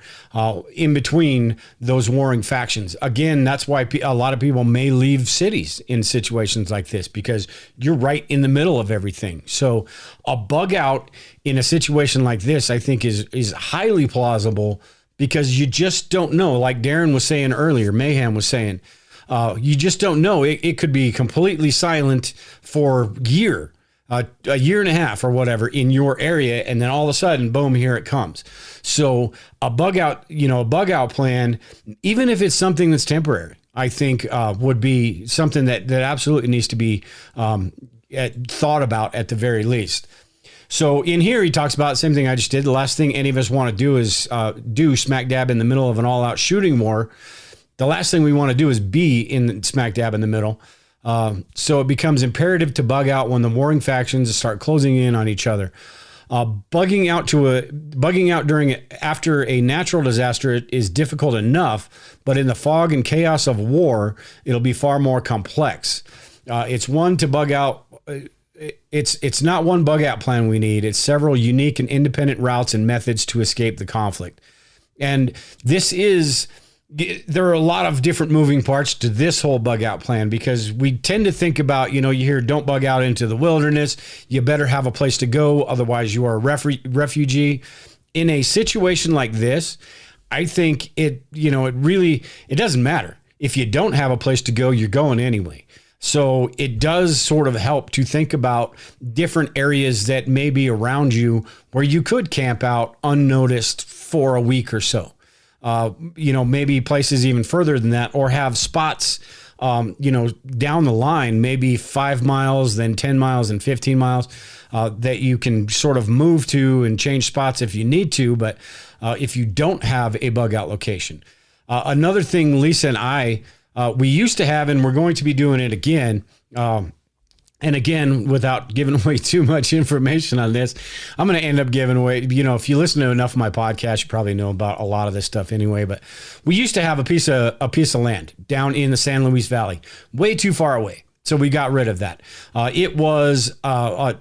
in between those warring factions. Again, that's why a lot of people may leave cities in situations like this, because you're right in the middle of everything. So a bug out in a situation like this, I think is highly plausible, because you just don't know. Like Darren was saying earlier, Mayhem was saying, you just don't know. It could be completely silent for a year and a half or whatever in your area, and then all of a sudden, boom, here it comes. So a bug out plan, even if it's something that's temporary, I think would be something that absolutely needs to be thought about at the very least. So in here, he talks about the same thing I just did. The last thing any of us want to do is do smack dab in the middle of an all-out shooting war. The last thing we want to do is be in smack dab in the middle. So it becomes imperative to bug out when the warring factions start closing in on each other. Bugging out after a natural disaster is difficult enough, but in the fog and chaos of war, it'll be far more complex. It's not one bug out plan we need. It's several unique and independent routes and methods to escape the conflict. And there are a lot of different moving parts to this whole bug out plan, because we tend to think about, you hear don't bug out into the wilderness. You better have a place to go. Otherwise you are a refugee. In a situation like this, I think it doesn't matter. If you don't have a place to go, you're going anyway. So it does sort of help to think about different areas that may be around you where you could camp out unnoticed for a week or so. Maybe places even further than that, or have spots, down the line, maybe 5 miles, then 10 miles and 15 miles, that you can sort of move to and change spots if you need to. But if you don't have a bug out location, another thing Lisa and I, we used to have, and we're going to be doing it again. And again, without giving away too much information on this, I'm going to end up giving away, if you listen to enough of my podcast, you probably know about a lot of this stuff anyway, but we used to have a piece of land down in the San Luis Valley, way too far away. So we got rid of that. It was, I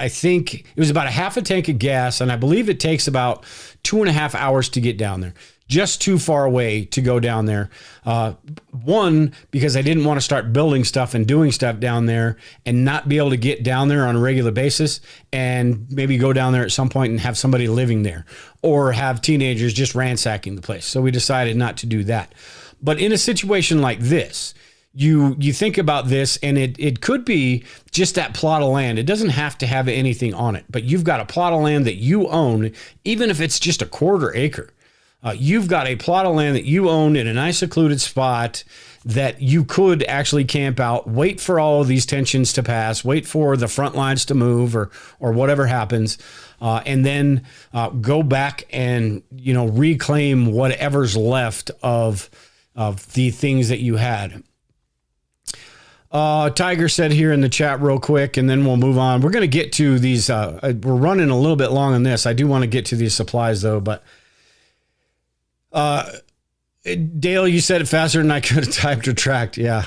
think it was about a half a tank of gas, and I believe it takes about 2.5 hours to get down there. Just too far away to go down there. One, because I didn't want to start building stuff and doing stuff down there and not be able to get down there on a regular basis, and maybe go down there at some point and have somebody living there, or have teenagers just ransacking the place. So we decided not to do that. But in a situation like this, you think about this, and it could be just that plot of land. It doesn't have to have anything on it, but you've got a plot of land that you own, even if it's just a 1/4 acre. You've got a plot of land that you own in a nice secluded spot that you could actually camp out, wait for all of these tensions to pass, wait for the front lines to move or whatever happens, and then go back and reclaim whatever's left of the things that you had. Tiger said here in the chat real quick, and then we'll move on. We're going to get to these. We're running a little bit long on this. I do want to get to these supplies though, but Dale, you said it faster than I could have typed or tracked. Yeah.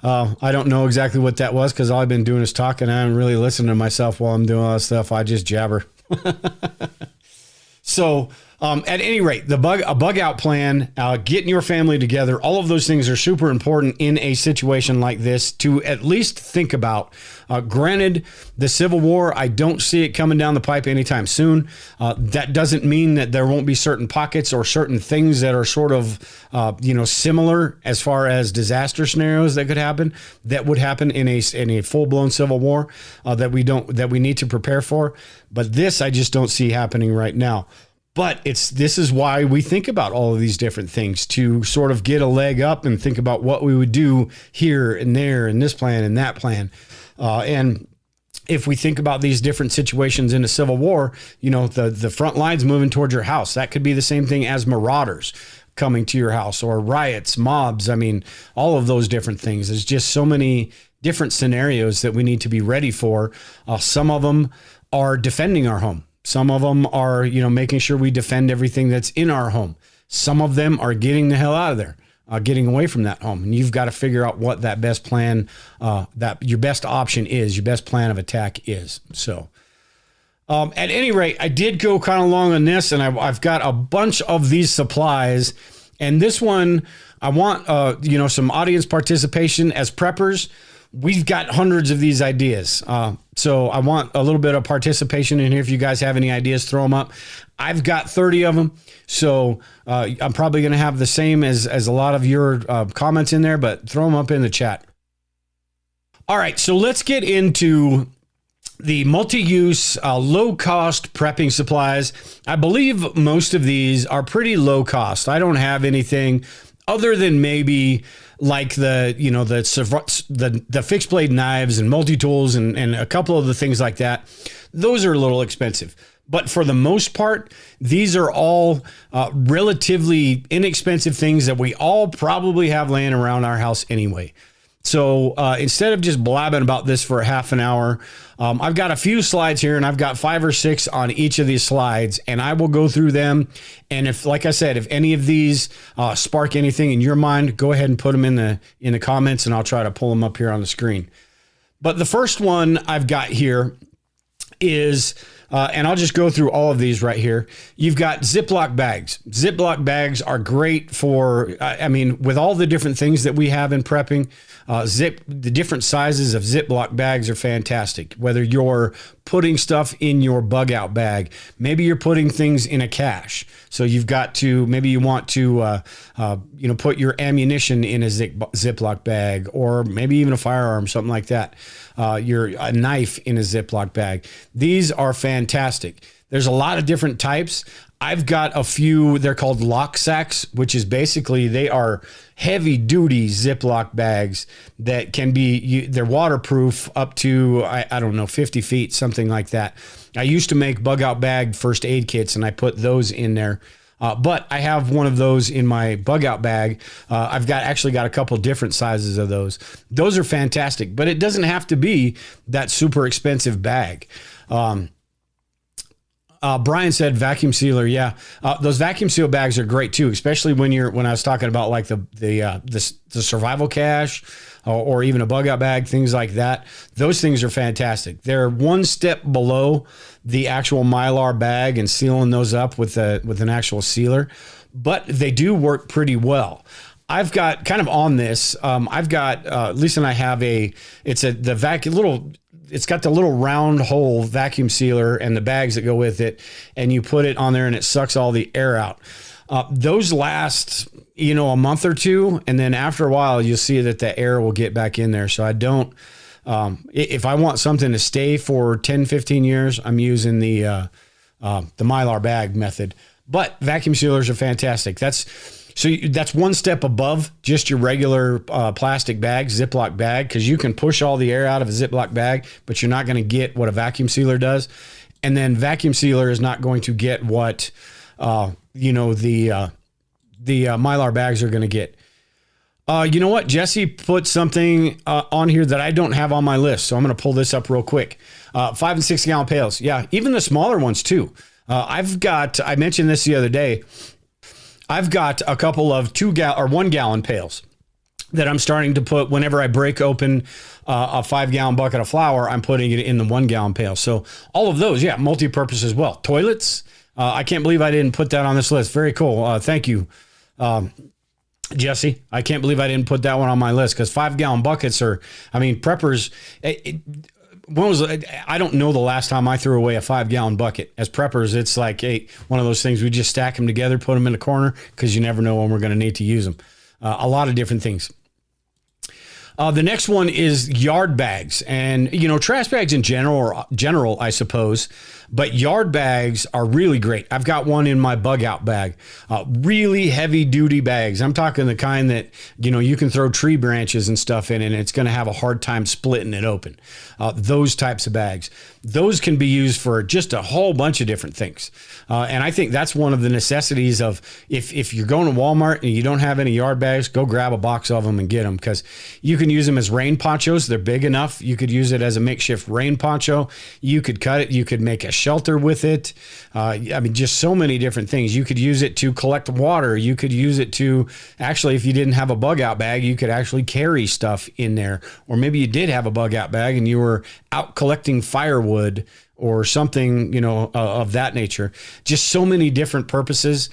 I don't know exactly what that was, because all I've been doing is talking. I haven't really listened to myself while I'm doing all this stuff. I just jabber. So at any rate, a bug out plan, getting your family together, all of those things are super important in a situation like this to at least think about. Granted, the Civil War, I don't see it coming down the pipe anytime soon. That doesn't mean that there won't be certain pockets or certain things that are sort of, similar as far as disaster scenarios that could happen, that would happen in a full-blown Civil War that we need to prepare for. But this, I just don't see happening right now. But this is why we think about all of these different things, to sort of get a leg up and think about what we would do here and there in this plan and that plan. And if we think about these different situations in a Civil War, the front lines moving towards your house, that could be the same thing as marauders coming to your house, or riots, mobs. I mean, all of those different things. There's just so many different scenarios that we need to be ready for. Some of them are defending our home. Some of them are, making sure we defend everything that's in our home. Some of them are getting the hell out of there, getting away from that home. And you've got to figure out what that best plan, that your best option is, your best plan of attack is. So At any rate, I did go kind of long on this, and I've got a bunch of these supplies. And this one, I want some audience participation as preppers. We've got hundreds of these ideas. So I want a little bit of participation in here. If you guys have any ideas, throw them up. I've got 30 of them. So I'm probably going to have the same as a lot of your comments in there, but throw them up in the chat. All right, so let's get into the multi-use, low-cost prepping supplies. I believe most of these are pretty low cost. I don't have anything other than maybe like the fixed blade knives and multi-tools and a couple of the things like that. Those are a little expensive. But for the most part, these are all relatively inexpensive things that we all probably have laying around our house anyway. So instead of just blabbing about this for a half an hour, I've got a few slides here, and I've got 5 or 6 on each of these slides, and I will go through them. And if, like I said, if any of these spark anything in your mind, go ahead and put them in the comments, and I'll try to pull them up here on the screen. But the first one I've got here is, and I'll just go through all of these right here. You've got Ziploc bags. Ziploc bags are great for, with all the different things that we have in prepping, the different sizes of Ziploc bags are fantastic. Whether you're putting stuff in your bug out bag, maybe you're putting things in a cache. So you've got to, maybe you want to, put your ammunition in a Ziploc bag, or maybe even a firearm, something like that. A knife in a Ziploc bag. These are fantastic. There's a lot of different types. I've got a few, they're called lock sacks, which is basically, they are heavy duty Ziploc bags that can be, they're waterproof up to, I don't know, 50 feet, something like that. I used to make bug out bag first aid kits, and I put those in there. But I have one of those in my bug out bag. I've actually got a couple different sizes of those. Those are fantastic, but it doesn't have to be that super expensive bag. Brian said vacuum sealer. Yeah. Those vacuum seal bags are great too, especially when I was talking about like the survival cache or even a bug out bag, things like that. Those things are fantastic. They're one step below the actual Mylar bag and sealing those up with an actual sealer, but they do work pretty well. I've got kind of on this. I've got Lisa and I have it's got the little round hole vacuum sealer and the bags that go with it, and you put it on there and it sucks all the air out. Those last, a month or two, and then after a while, you'll see that the air will get back in there. So I don't, if I want something to stay for 10, 15 years, I'm using the Mylar bag method. But vacuum sealers are fantastic. That's one step above just your regular plastic bag, Ziploc bag, because you can push all the air out of a Ziploc bag, but you're not going to get what a vacuum sealer does. And then vacuum sealer is not going to get what the Mylar bags are going to get. You know what? Jesse put something on here that I don't have on my list, so I'm going to pull this up real quick. 5 and 6 gallon pails. Yeah, even the smaller ones too. I mentioned this the other day. I've got a couple of 1 gallon pails that I'm starting to put whenever I break open a 5 gallon bucket of flour. I'm putting it in the 1 gallon pail. So all of those, yeah, multi-purpose as well. Toilets. I can't believe I didn't put that on this list. Very cool. Thank you, Jesse. I can't believe I didn't put that one on my list, because 5 gallon buckets are, preppers. I don't know the last time I threw away a 5 gallon bucket. As preppers, it's like one of those things, we just stack them together, put them in the corner, because you never know when we're going to need to use them. A lot of different things. The next one is yard bags, and trash bags in general, I suppose, but yard bags are really great. I've got one in my bug out bag, really heavy duty bags. I'm talking the kind that, you can throw tree branches and stuff in, and it's going to have a hard time splitting it open. Those types of bags, those can be used for just a whole bunch of different things. And I think that's one of the necessities of, if you're going to Walmart and you don't have any yard bags, go grab a box of them and get them, because you can use them as rain ponchos. They're big enough. You could use it as a makeshift rain poncho. You could cut it. You could make a shelter with it. I mean, just so many different things. You could use it to collect water. You could use it to actually, if you didn't have a bug out bag, you could actually carry stuff in there. Or maybe you did have a bug out bag and you were out collecting firewood or something, of that nature. Just so many different purposes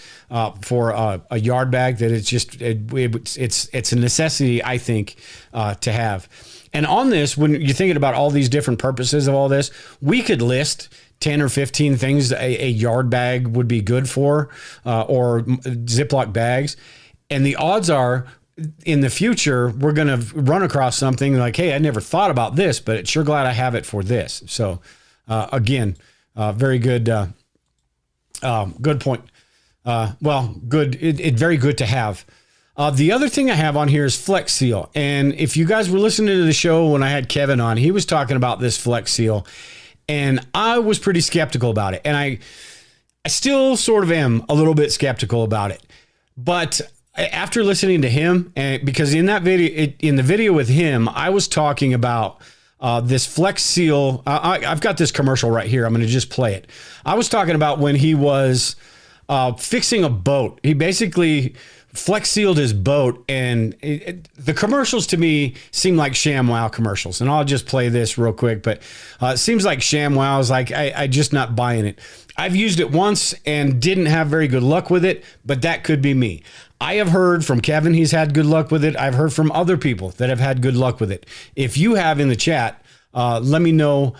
for a yard bag that it's just, it's a necessity, I think, to have. And on this, when you're thinking about all these different purposes of all this, we could list 10 or 15 things a yard bag would be good for, or Ziploc bags. And the odds are, in the future, we're going to run across something like, hey, I never thought about this, but sure glad I have it for this. So again, very good, good point. Very good to have. The other thing I have on here is Flex Seal. And if you guys were listening to the show when I had Kevin on, he was talking about this Flex Seal, and I was pretty skeptical about it. And I still sort of am a little bit skeptical about it. But after listening to him, and because in that video, in the video with him, I was talking about this Flex Seal. I've got this commercial right here. I'm going to just play it. I was talking about when he was fixing a boat. He basically Flex sealed his boat, and the commercials to me seem like ShamWow commercials. And I'll just play this real quick, but it seems like ShamWow is like, I just not buying it. I've used it once and didn't have very good luck with it, but that could be me. I have heard from Kevin, he's had good luck with it. I've heard from other people that have had good luck with it. If you have in the chat, let me know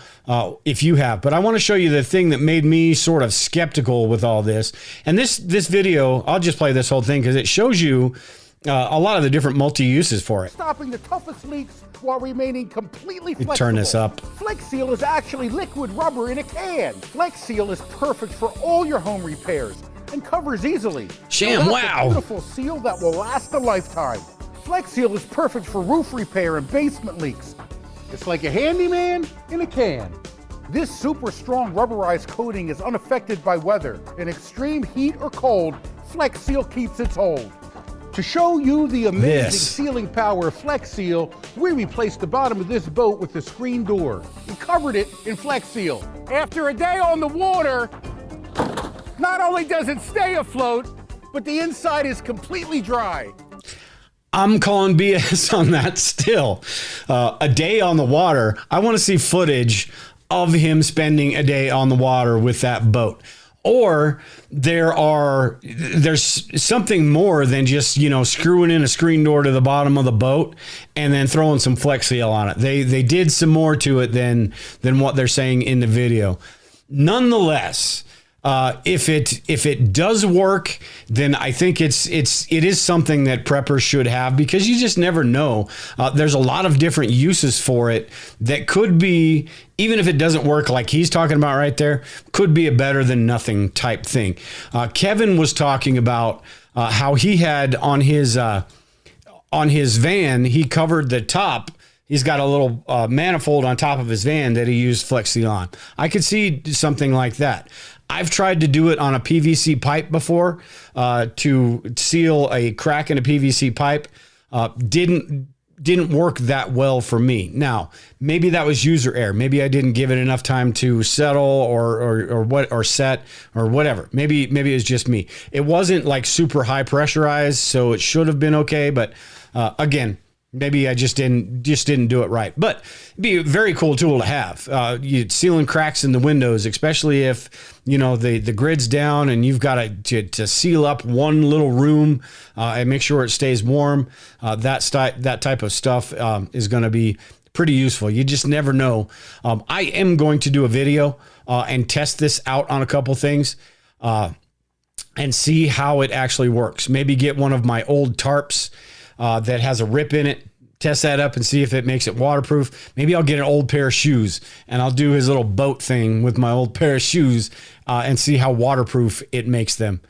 if you have. But I want to show you the thing that made me sort of skeptical with all this. And this video, I'll just play this whole thing because it shows you a lot of the different multi-uses for it. Stopping the toughest leaks while remaining completely flexible. Turn this up. Flex Seal is actually liquid rubber in a can. Flex Seal is perfect for all your home repairs and covers easily. ShamWow. A beautiful seal that will last a lifetime. Flex Seal is perfect for roof repair and basement leaks. It's like a handyman in a can. This super strong rubberized coating is unaffected by weather. In extreme heat or cold, Flex Seal keeps its hold. To show you the amazing sealing power of Flex Seal, we replaced the bottom of this boat with a screen door. We covered it in Flex Seal. After a day on the water, not only does it stay afloat, but the inside is completely dry. I'm calling BS on that still. A day on the water. I want to see footage of him spending a day on the water with that boat. Or there's something more than just, screwing in a screen door to the bottom of the boat and then throwing some Flex Seal on it. They did some more to it than what they're saying in the video. Nonetheless, if it does work, then I think it is something that preppers should have, because you just never know. There's a lot of different uses for it that could be, even if it doesn't work like he's talking about right there, could be a better than nothing type thing. Kevin was talking about how he had on his van, he covered the top. He's got a little manifold on top of his van that he used Flex Seal on. I could see something like that. I've tried to do it on a PVC pipe before to seal a crack in a PVC pipe. Didn't work that well for me. Now, maybe that was user error. Maybe I didn't give it enough time to settle or set or whatever. Maybe it was just me. It wasn't like super high pressurized, so it should have been okay. But again, maybe I just didn't do it right. But it'd be a very cool tool to have. You sealing cracks in the windows, especially if the grid's down and you've got to seal up one little room and make sure it stays warm. That type of stuff is going to be pretty useful. You just never know. I am going to do a video and test this out on a couple things and see how it actually works. Maybe get one of my old tarps that has a rip in it, test that up and see if it makes it waterproof. Maybe I'll get an old pair of shoes and I'll do his little boat thing with my old pair of shoes and see how waterproof it makes them.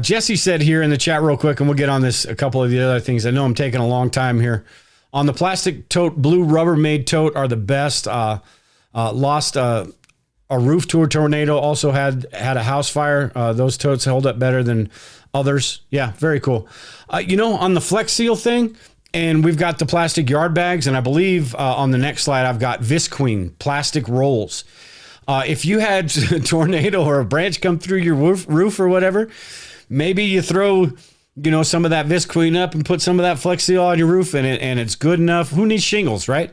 Jesse said here in the chat real quick, and we'll get on this, a couple of the other things. I know I'm taking a long time here. On the plastic tote, blue Rubbermaid tote are the best. Lost a roof to a tornado, also had a house fire. Those totes held up better than others. Yeah, very cool. On the Flex Seal thing, and we've got the plastic yard bags, and I believe on the next slide I've got Visqueen plastic rolls. If you had a tornado or a branch come through your roof or whatever, maybe you throw, some of that Visqueen up and put some of that Flex Seal on your roof, and it's good enough. Who needs shingles, right?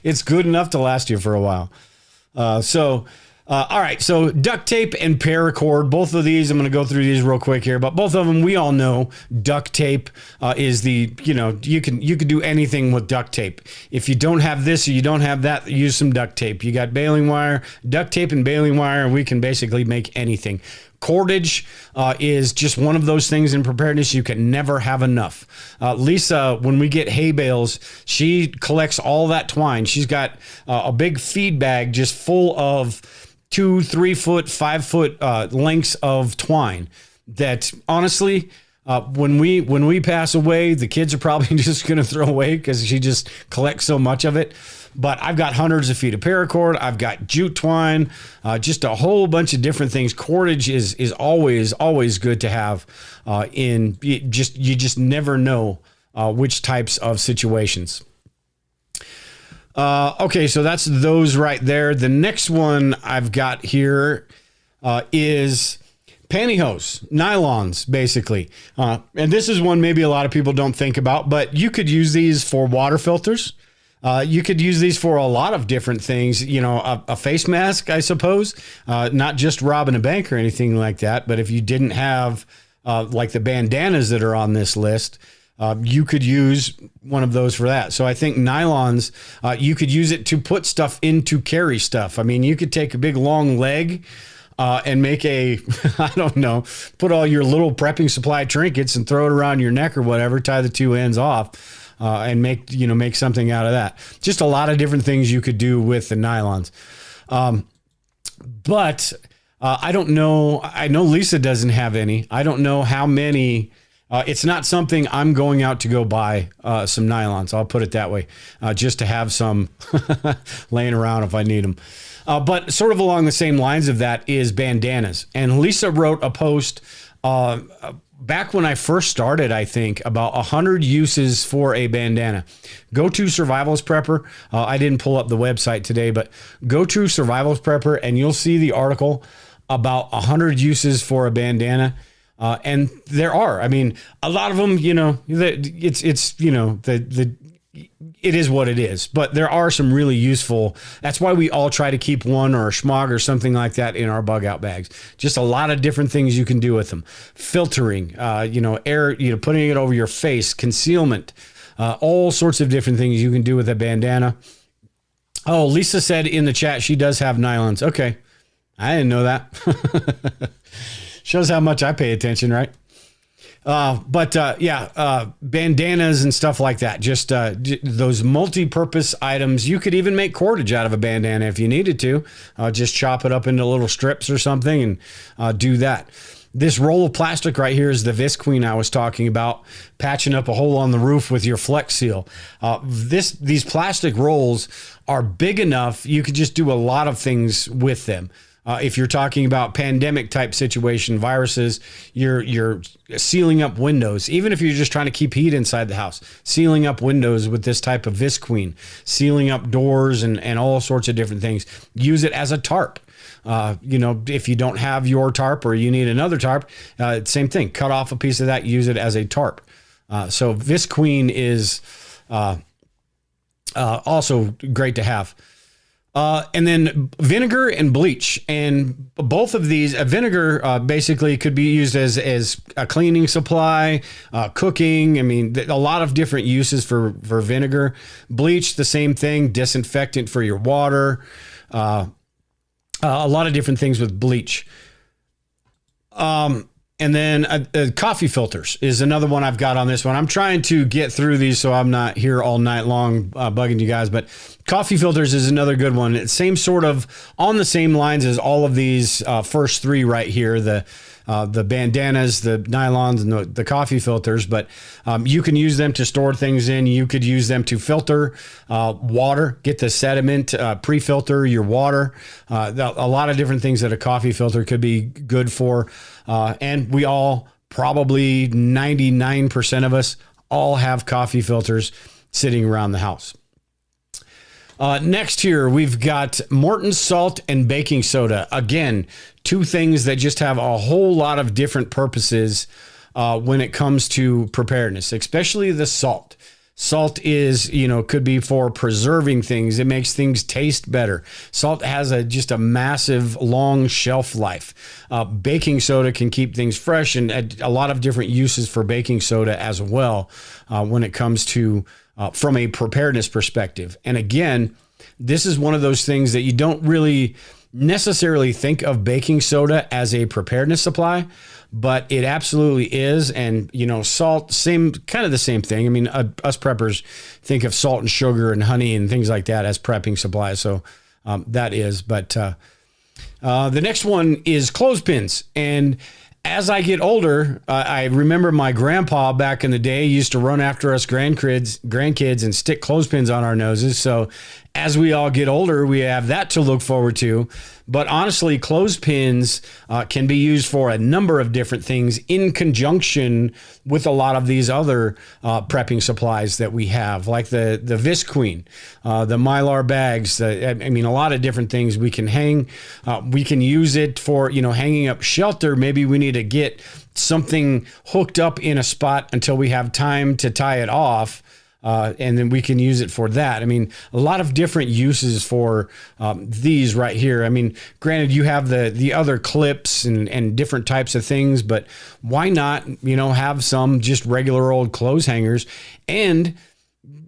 It's good enough to last you for a while. All right, so duct tape and paracord, both of these, I'm going to go through these real quick here, but both of them, we all know duct tape is you could do anything with duct tape. If you don't have this or you don't have that, use some duct tape. You got baling wire, duct tape and baling wire, and we can basically make anything. Cordage is just one of those things in preparedness. You can never have enough. Lisa, when we get hay bales, she collects all that twine. She's got a big feed bag just full of 2, 3 foot, 5 foot lengths of twine that honestly, when we pass away, the kids are probably just going to throw away because she just collects so much of it. But I've got hundreds of feet of paracord. I've got jute twine, just a whole bunch of different things. Cordage is always good to have you just never know which types of situations. Okay, so that's those right there. The next one I've got here is pantyhose, nylons, basically. And this is one maybe a lot of people don't think about, but you could use these for water filters. You could use these for a lot of different things, a face mask, I suppose, not just robbing a bank or anything like that. But if you didn't have like the bandanas that are on this list, you could use one of those for that. So I think nylons, you could use it to put stuff in to carry stuff. I mean, you could take a big long leg and make put all your little prepping supply trinkets and throw it around your neck or whatever, tie the two ends off. And make something out of that. Just a lot of different things you could do with the nylons. But I don't know. I know Lisa doesn't have any. I don't know how many. It's not something I'm going out to go buy some nylons. I'll put it that way, just to have some laying around if I need them. But sort of along the same lines of that is bandanas. And Lisa wrote a post back when I first started, I think, about 100 uses for a bandana. Go to Survivalist Prepper. I didn't pull up the website today, but go to Survivalist Prepper and you'll see the article about 100 uses for a bandana. And there are, I mean, a lot of them, it is what it is, but there are some really useful. That's why we all try to keep one or a schmog or something like that in our bug out bags. Just a lot of different things you can do with them. Filtering, air, putting it over your face, concealment, all sorts of different things you can do with a bandana. Oh, Lisa said in the chat, she does have nylons. Okay. I didn't know that. Shows how much I pay attention, right? Bandanas and stuff like that. Just those multi-purpose items. You could even make cordage out of a bandana if you needed to. Just chop it up into little strips or something and do that. This roll of plastic right here is the Visqueen I was talking about, patching up a hole on the roof with your Flex Seal. These plastic rolls are big enough, you could just do a lot of things with them. If you're talking about pandemic type situation, viruses, you're sealing up windows. Even if you're just trying to keep heat inside the house, sealing up windows with this type of Visqueen, sealing up doors and all sorts of different things. Use it as a tarp. If you don't have your tarp or you need another tarp, same thing. Cut off a piece of that, use it as a tarp. So Visqueen is also great to have. And then vinegar and bleach, and both of these, vinegar basically could be used as a cleaning supply, cooking. I mean, a lot of different uses for vinegar. Bleach, the same thing, disinfectant for your water. A lot of different things with bleach. And then coffee filters is another one I've got on this one. I'm trying to get through these so I'm not here all night long bugging you guys, but coffee filters is another good one. It's same sort of on the same lines as all of these first three right here, the bandanas, the nylons, and the coffee filters, but you can use them to store things in. You could use them to filter water, get the sediment, pre-filter your water. A lot of different things that a coffee filter could be good for. And we all, probably 99% of us, all have coffee filters sitting around the house. Next here, we've got Morton salt and baking soda. Again, two things that just have a whole lot of different purposes when it comes to preparedness, especially the salt. Salt is, could be for preserving things. It makes things taste better. Salt has just a massive long shelf life. Baking soda can keep things fresh, and a lot of different uses for baking soda as well when it comes to from a preparedness perspective. And again, this is one of those things that you don't really necessarily think of baking soda as a preparedness supply, but it absolutely is. And, salt, kind of the same thing. I mean, us preppers think of salt and sugar and honey and things like that as prepping supplies. So that is. But the next one is clothespins. And as I get older, I remember my grandpa back in the day used to run after us grandkids and stick clothespins on our noses. So as we all get older, we have that to look forward to. But honestly, clothespins can be used for a number of different things in conjunction with a lot of these other prepping supplies that we have, like the Visqueen, the Mylar bags. A lot of different things we can hang. We can use it for, hanging up shelter. Maybe we need to get something hooked up in a spot until we have time to tie it off. And then we can use it for that. I mean, a lot of different uses for these right here. I mean, granted, you have the other clips and different types of things, but why not, have some just regular old clothes hangers and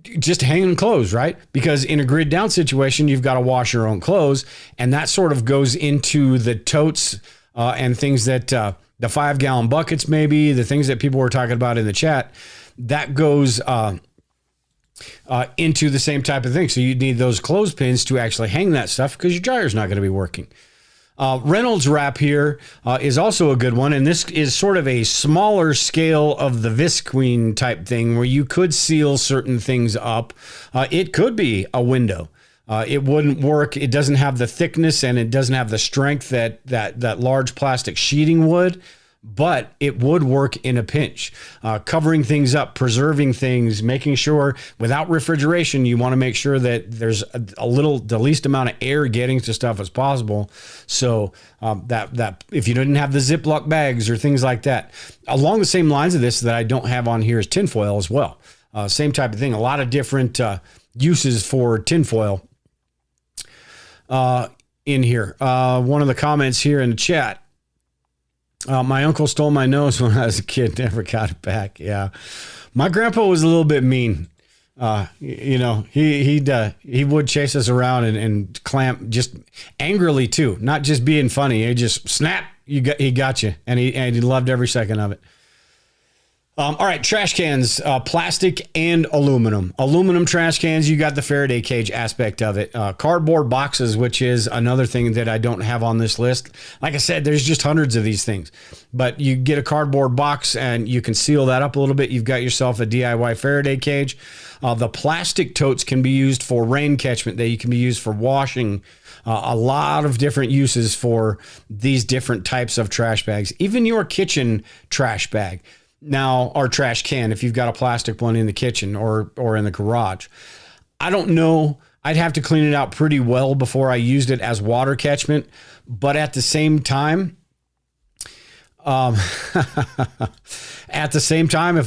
just hanging clothes, right? Because in a grid down situation, you've got to wash your own clothes, and that sort of goes into the totes and things that the 5-gallon buckets, maybe the things that people were talking about in the chat. That goes into the same type of thing. So you need those clothespins to actually hang that stuff because your dryer's not going to be working. Reynolds wrap here is also a good one. And this is sort of a smaller scale of the Visqueen type thing where you could seal certain things up. It could be a window. It wouldn't work. It doesn't have the thickness and it doesn't have the strength that large plastic sheeting would. But it would work in a pinch, covering things up, preserving things, making sure without refrigeration, you want to make sure that there's the least amount of air getting to stuff as possible. So that if you didn't have the Ziploc bags or things like that, along the same lines of this that I don't have on here is tinfoil as well. Same type of thing. A lot of different uses for tinfoil in here. One of the comments here in the chat. My uncle stole my nose when I was a kid. Never got it back. Yeah. My grandpa was a little bit mean. He would chase us around and clamp just angrily too, not just being funny. He just snap. He got you. And he loved every second of it. All right, trash cans, plastic and aluminum. Aluminum trash cans, you got the Faraday cage aspect of it. Cardboard boxes, which is another thing that I don't have on this list. Like I said, there's just hundreds of these things. But you get a cardboard box and you can seal that up a little bit. You've got yourself a DIY Faraday cage. The plastic totes can be used for rain catchment. They can be used for washing. A lot of different uses for these different types of trash bags. Even your kitchen trash bag. Now, our trash can, if you've got a plastic one in the kitchen or in the garage. I don't know. I'd have to clean it out pretty well before I used it as water catchment. But at the same time, if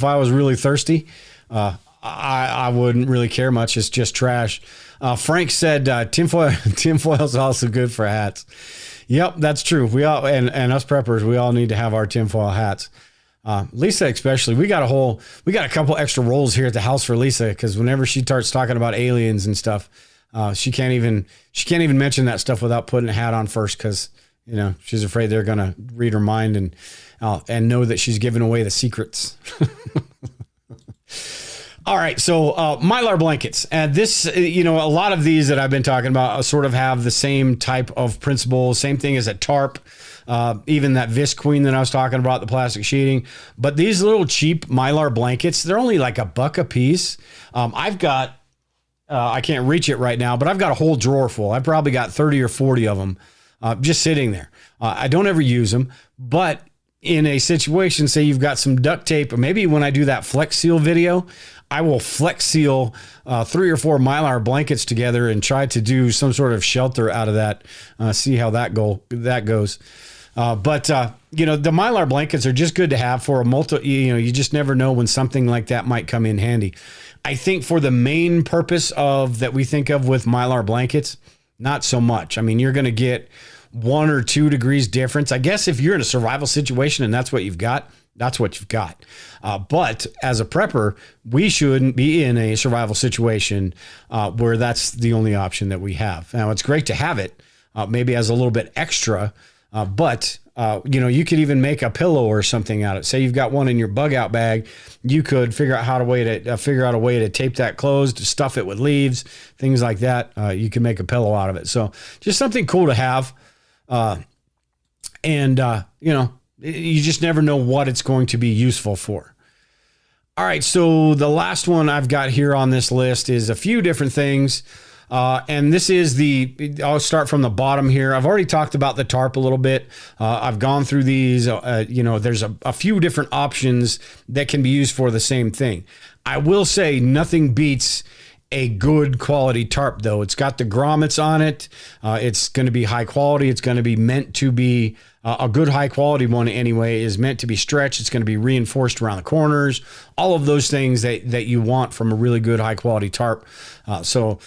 I was really thirsty, I wouldn't really care much. It's just trash. Frank said tinfoil is also good for hats. Yep, that's true. We all and us preppers, we all need to have our tinfoil hats. Lisa especially, we got a couple extra rolls here at the house for Lisa because whenever she starts talking about aliens and stuff, she can't even mention that stuff without putting a hat on first because she's afraid they're gonna read her mind and know that she's giving away the secrets. All right, so Mylar blankets. And this, a lot of these that I've been talking about sort of have the same type of principle, same thing as a tarp. Even that Visqueen that I was talking about, the plastic sheeting. But these little cheap Mylar blankets, they're only like $1 a piece. I've got, I can't reach it right now, but I've got a whole drawer full. I've probably got 30 or 40 of them just sitting there. I don't ever use them, but in a situation, say you've got some duct tape, or maybe when I do that Flex Seal video, I will Flex Seal 3 or 4 Mylar blankets together and try to do some sort of shelter out of that. See how that goes. But the Mylar blankets are just good to have for a you just never know when something like that might come in handy. I think for the main purpose that we think of with Mylar blankets, not so much. I mean, you're going to get 1 or 2 degrees difference. I guess if you're in a survival situation and that's what you've got, that's what you've got. But as a prepper, we shouldn't be in a survival situation where that's the only option that we have. Now, it's great to have it, maybe as a little bit extra, but you could even make a pillow or something out of it. Say you've got one in your bug out bag, you could figure out a way to tape that closed, stuff it with leaves, things like that. You can make a pillow out of it. So just something cool to have. You just never know what it's going to be useful for. All right. So the last one I've got here on this list is a few different things. And this is I'll start from the bottom here. I've already talked about the tarp a little bit. I've gone through these, there's a few different options that can be used for the same thing. I will say nothing beats a good quality tarp though. It's got the grommets on it. It's going to be high quality. It's going to be meant to be a good high quality one anyway, is meant to be stretched. It's going to be reinforced around the corners, all of those things that you want from a really good high quality tarp. So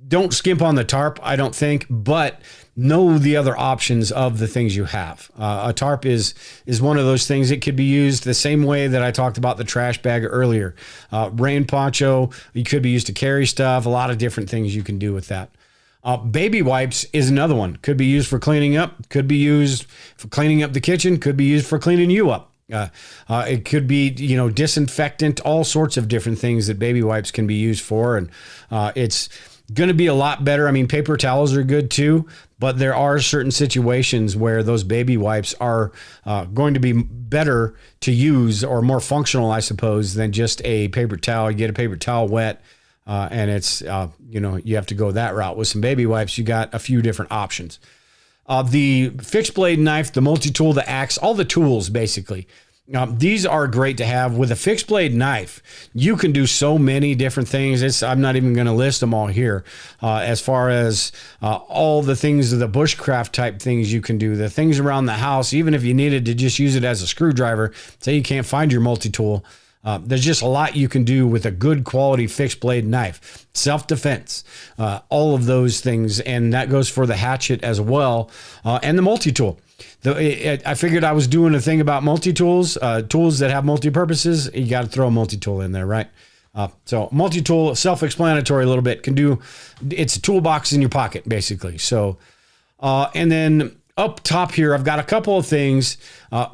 don't skimp on the tarp, I don't think, but know the other options of the things you have. A tarp is one of those things. It could be used the same way that I talked about the trash bag earlier. Rain poncho, you could be used to carry stuff, a lot of different things you can do with that. Baby wipes is another one. Could be used for cleaning up, could be used for cleaning up the kitchen, could be used for cleaning you up. It could be, disinfectant, all sorts of different things that baby wipes can be used for. And it's going to be a lot better. I mean, paper towels are good too, but there are certain situations where those baby wipes are going to be better to use, or more functional, I suppose, than just a paper towel. You get a paper towel wet, and it's, you have to go that route. With some baby wipes, you got a few different options. The fixed blade knife, the multi-tool, the axe, all the tools basically. These are great to have. With a fixed blade knife, you can do so many different things. I'm not even going to list them all here. As far as all the things, the bushcraft type things you can do, the things around the house, even if you needed to just use it as a screwdriver, say you can't find your multi-tool. There's just a lot you can do with a good quality fixed blade knife. Self-defense, all of those things. And that goes for the hatchet as well. And the multi-tool. I figured I was doing a thing about multi-tools, tools that have multi-purposes. You got to throw a multi-tool in there, right? So multi-tool, self-explanatory a little bit. It's a toolbox in your pocket, basically. So, and then up top here, I've got a couple of things.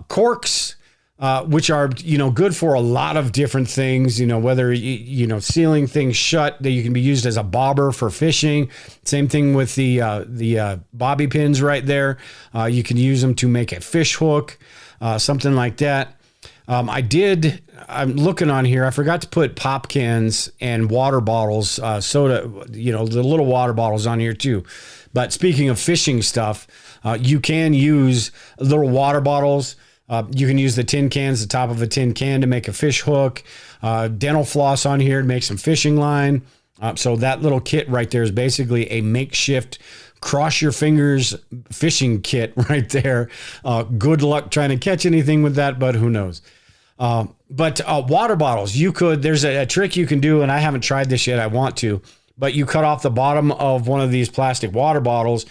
Corks, which are, good for a lot of different things, whether, sealing things shut, that you can be used as a bobber for fishing. Same thing with the bobby pins right there. You can use them to make a fish hook, something like that. I'm looking on here. I forgot to put pop cans and water bottles, soda, the little water bottles on here too. But speaking of fishing stuff, you can use little water bottles. You can use the tin cans, the top of a tin can, to make a fish hook, dental floss on here to make some fishing line. So that little kit right there is basically a makeshift cross your fingers fishing kit right there. Good luck trying to catch anything with that, but who knows? But water bottles, there's a trick you can do, and I haven't tried this yet. I want to. But you cut off the bottom of one of these plastic water bottles,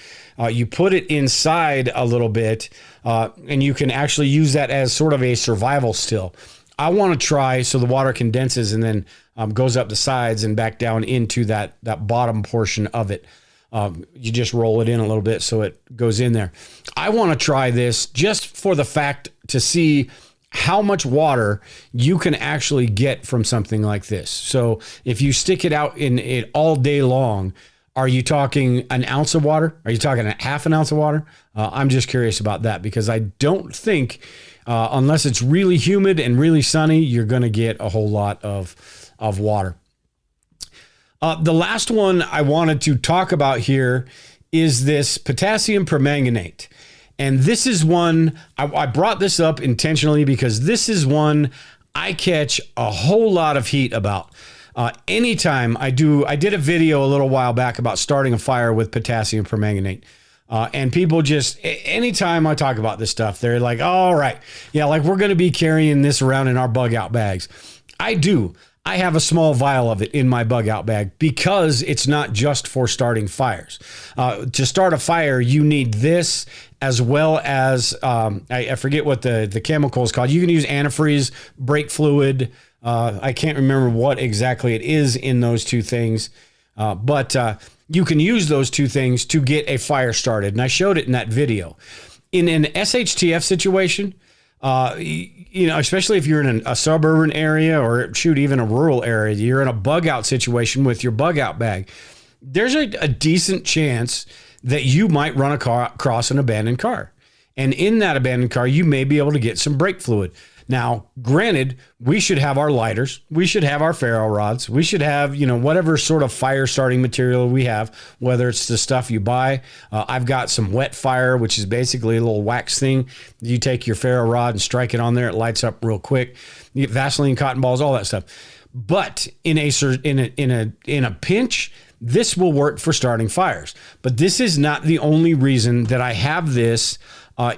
you put it inside a little bit, and you can actually use that as sort of a survival still. I want to try so the water condenses and then goes up the sides and back down into that bottom portion of it. You just roll it in a little bit so it goes in there. I want to try this just for the fact to see how much water you can actually get from something like this. So if you stick it out in it all day long, are you talking an ounce of water? Are you talking a half an ounce of water? I'm just curious about that, because I don't think, unless it's really humid and really sunny, you're going to get a whole lot of water. The last one I wanted to talk about here is this potassium permanganate. And this is one, I brought this up intentionally because this is one I catch a whole lot of heat about. Anytime I did a video a little while back about starting a fire with potassium permanganate. And people just, anytime I talk about this stuff, they're like, all right, yeah, like we're going to be carrying this around in our bug out bags. I do. I have a small vial of it in my bug out bag because it's not just for starting fires. To start a fire, you need this as well as, I forget what the chemical is called. You can use antifreeze, brake fluid. I can't remember what exactly it is in those two things. But you can use those two things to get a fire started. And I showed it in that video. In an SHTF situation, especially if you're in a suburban area or shoot, even a rural area, you're in a bug out situation with your bug out bag. There's a decent chance that you might run across an abandoned car. And in that abandoned car, you may be able to get some brake fluid. Now, granted, we should have our lighters, we should have our ferro rods, we should have, whatever sort of fire starting material we have, whether it's the stuff you buy. I've got some wet fire, which is basically a little wax thing. You take your ferro rod and strike it on there, it lights up real quick. You get Vaseline, cotton balls, all that stuff. But in a pinch, this will work for starting fires. But this is not the only reason that I have this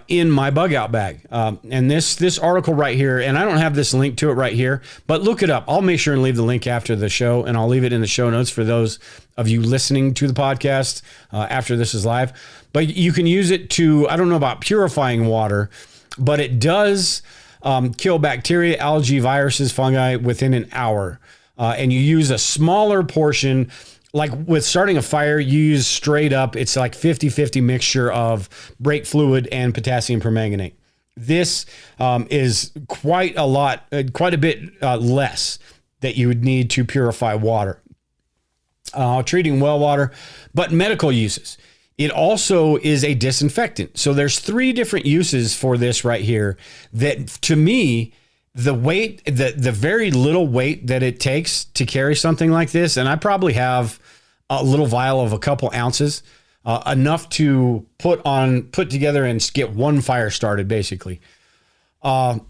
in my bug out bag. And this article right here, and I don't have this link to it right here, but look it up. I'll make sure and leave the link after the show, and I'll leave it in the show notes for those of you listening to the podcast after this is live. But you can use it to, I don't know about purifying water, but it does kill bacteria, algae, viruses, fungi within an hour. And you use a smaller portion. Like with starting a fire, you use straight up, it's like 50-50 mixture of brake fluid and potassium permanganate. This is quite a bit less that you would need to purify water. Treating well water, but medical uses. It also is a disinfectant. So there's 3 different uses for this right here that, to me, the weight, the very little weight that it takes to carry something like this, and I probably have a little vial of a couple ounces, enough to put together and get one fire started, basically. But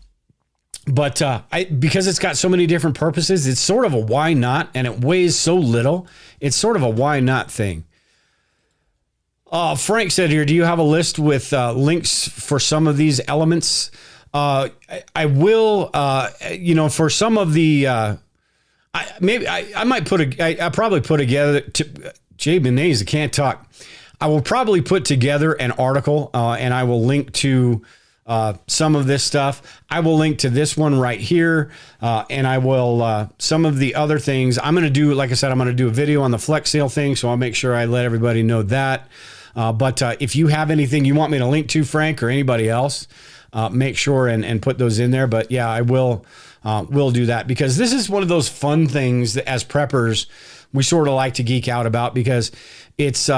because it's got so many different purposes, it's sort of a why not, and it weighs so little, it's sort of a why not thing. Frank said here, do you have a list with links for some of these elements? I will, for some of the, I might I probably put together, Jay Benays, I can't talk. I will probably put together an article, and I will link to some of this stuff. I will link to this one right here, and I will, some of the other things I'm going to do. Like I said, I'm going to do a video on the Flex Seal thing, so I'll make sure I let everybody know that. But if you have anything you want me to link to, Frank, or anybody else, make sure and put those in there. But yeah, I will do that, because this is one of those fun things that as preppers, we sort of like to geek out about, because it's,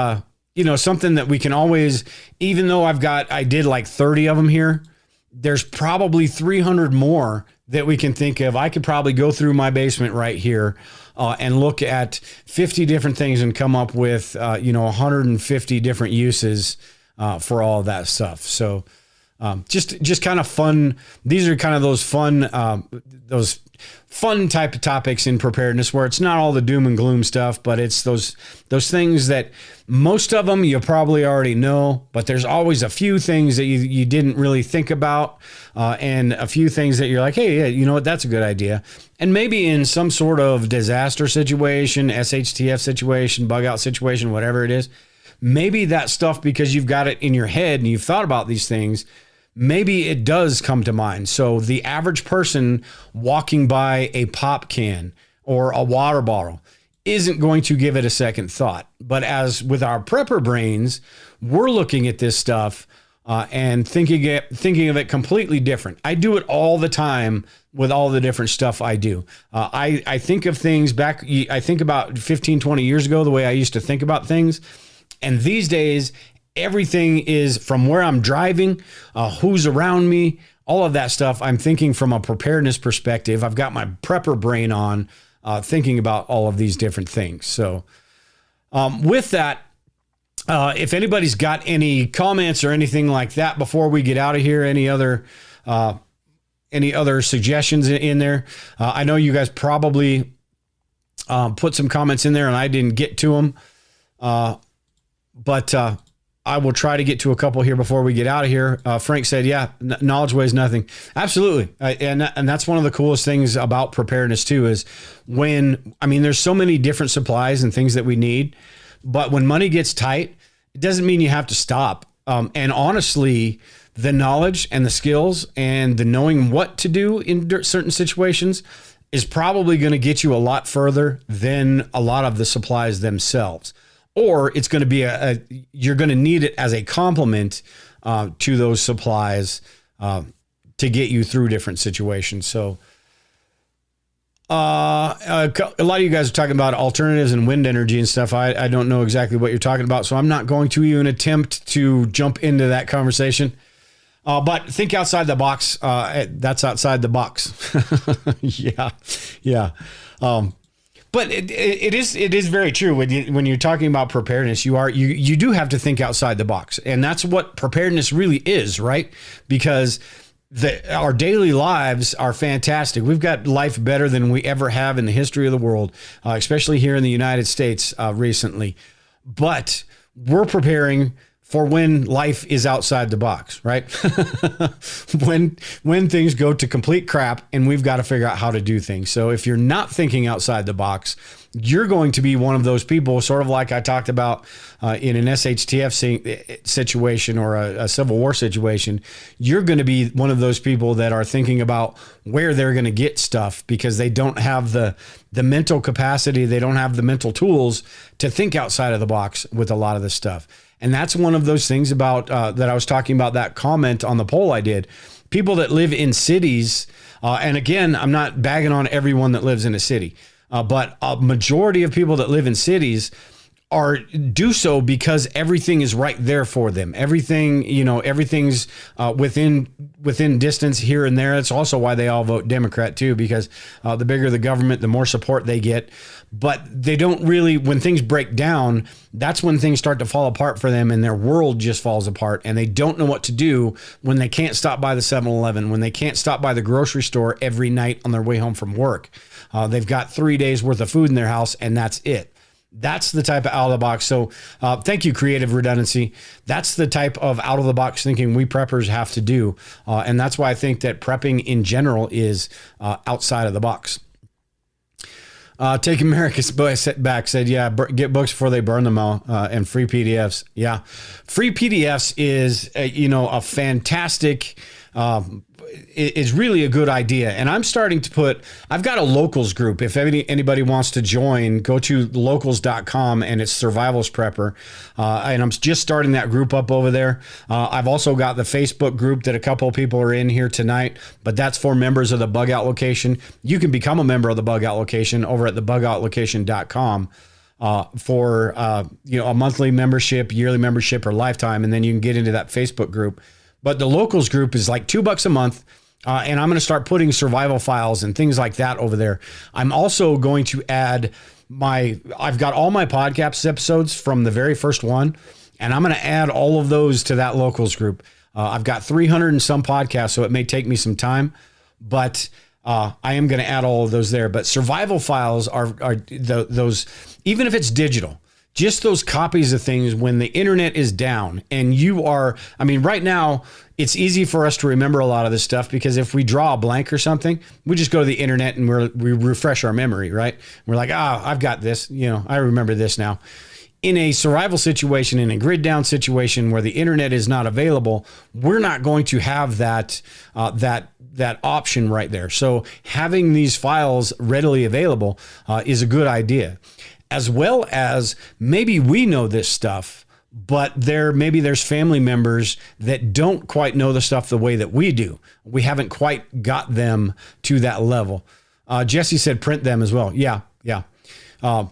something that we can always, even though I did like 30 of them here, there's probably 300 more that we can think of. I could probably go through my basement right here and look at 50 different things and come up with, 150 different uses for all of that stuff. So just kind of fun. These are kind of those fun type of topics in preparedness, where it's not all the doom and gloom stuff, but it's those things that most of them you probably already know, but there's always a few things that you didn't really think about, and a few things that you're like, hey, yeah, you know what, that's a good idea. And maybe in some sort of disaster situation, SHTF situation, bug out situation, whatever it is, maybe that stuff, because you've got it in your head and you've thought about these things, maybe it does come to mind. So the average person walking by a pop can or a water bottle isn't going to give it a second thought. But as with our prepper brains, we're looking at this stuff and thinking of it completely different. I do it all the time with all the different stuff I do. I think of things back, I think about 15, 20 years ago, the way I used to think about things. And these days, everything is from where I'm driving, who's around me, all of that stuff. I'm thinking from a preparedness perspective. I've got my prepper brain on, thinking about all of these different things. So with that, If anybody's got any comments or anything like that before we get out of here, any other suggestions in there? I know you guys probably put some comments in there and I didn't get to them. But I will try to get to a couple here before we get out of here. Frank said, yeah, knowledge weighs nothing. Absolutely. And that's one of the coolest things about preparedness too, is there's so many different supplies and things that we need, but when money gets tight, it doesn't mean you have to stop. And honestly, the knowledge and the skills and the knowing what to do in certain situations is probably going to get you a lot further than a lot of the supplies themselves. Or it's going to be you're going to need it as a complement to those supplies to get you through different situations. So a lot of you guys are talking about alternatives and wind energy and stuff. I don't know exactly what you're talking about, so I'm not going to even attempt to jump into that conversation. But think outside the box. That's outside the box. Yeah. But it is very true when you're talking about preparedness. You do have to think outside the box, and that's what preparedness really is, right? Because our daily lives are fantastic. We've got life better than we ever have in the history of the world, especially here in the United States recently. But we're preparing for when life is outside the box, right? when things go to complete crap and we've got to figure out how to do things. So if you're not thinking outside the box, you're going to be one of those people, sort of like I talked about in an SHTF situation or a Civil War situation. You're going to be one of those people that are thinking about where they're going to get stuff because they don't have the mental capacity, they don't have the mental tools to think outside of the box with a lot of this stuff. And that's one of those things about that I was talking about, that comment on the poll I did. People that live in cities, and again, I'm not bagging on everyone that lives in a city, but a majority of people that live in cities do so because everything is right there for them. Everything's within distance here and there. It's also why they all vote Democrat too, because the bigger the government, the more support they get. But they don't really, when things break down, that's when things start to fall apart for them and their world just falls apart and they don't know what to do when they can't stop by the 7-Eleven, when they can't stop by the grocery store every night on their way home from work. They've got 3 days worth of food in their house and that's it. That's the type of out of the box. So thank you, Creative Redundancy. That's the type of out of the box thinking we preppers have to do. And that's why I think that prepping in general is outside of the box. Take America's back said, yeah, get books before they burn them all, and free PDFs. Yeah. Free PDFs is, a fantastic, is really a good idea. And I'm starting to I've got a locals group. If anybody wants to join, go to locals.com and it's Survivalist Prepper. And I'm just starting that group up over there. I've also got the Facebook group that a couple of people are in here tonight, but that's for members of the Bug Out Location. You can become a member of the Bug Out Location over at thebugoutlocation.com. For a monthly membership, yearly membership, or lifetime, and then you can get into that Facebook group. But the locals group is like $2 a month, and I'm going to start putting survival files and things like that over there. I'm also going to add I've got all my podcast episodes from the very first one, and I'm going to add all of those to that locals group. I've got 300 and some podcasts, so it may take me some time, but I am going to add all of those there. But survival files are those, even if it's digital, just those copies of things when the internet is down and right now it's easy for us to remember a lot of this stuff because if we draw a blank or something, we just go to the internet and we refresh our memory, right? We're like, I've got this, I remember this now. In a survival situation, in a grid down situation where the internet is not available, we're not going to have that option right there. So having these files readily available is a good idea. As well as maybe we know this stuff, but maybe there's family members that don't quite know the stuff the way that we do. We haven't quite got them to that level. Jesse said print them as well. Yeah. But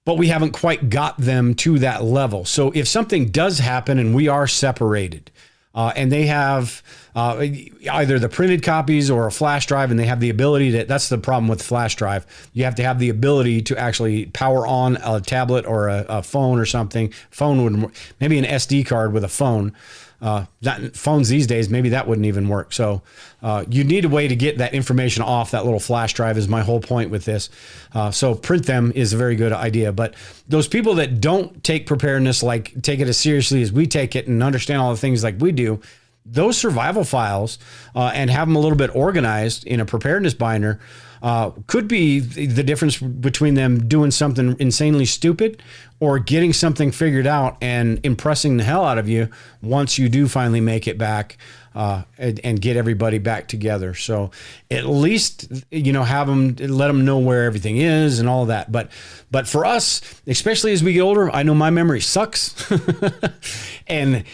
we haven't quite got them to that level. So if something does happen and we are separated, And they have either the printed copies or a flash drive, and they have the ability to, that's the problem with the flash drive. You have to have the ability to actually power on a tablet or a phone or something. Phone would, maybe an SD card with a phone. Not phones these days, maybe that wouldn't even work. So you need a way to get that information off that little flash drive is my whole point with this. So print them is a very good idea. But those people that don't take preparedness, like take it as seriously as we take it and understand all the things like we do, those survival files and have them a little bit organized in a preparedness binder could be the difference between them doing something insanely stupid or getting something figured out and impressing the hell out of you once you do finally make it back and get everybody back together. So at least, have them, let them know where everything is and all of that. But for us, especially as we get older, I know my memory sucks. And,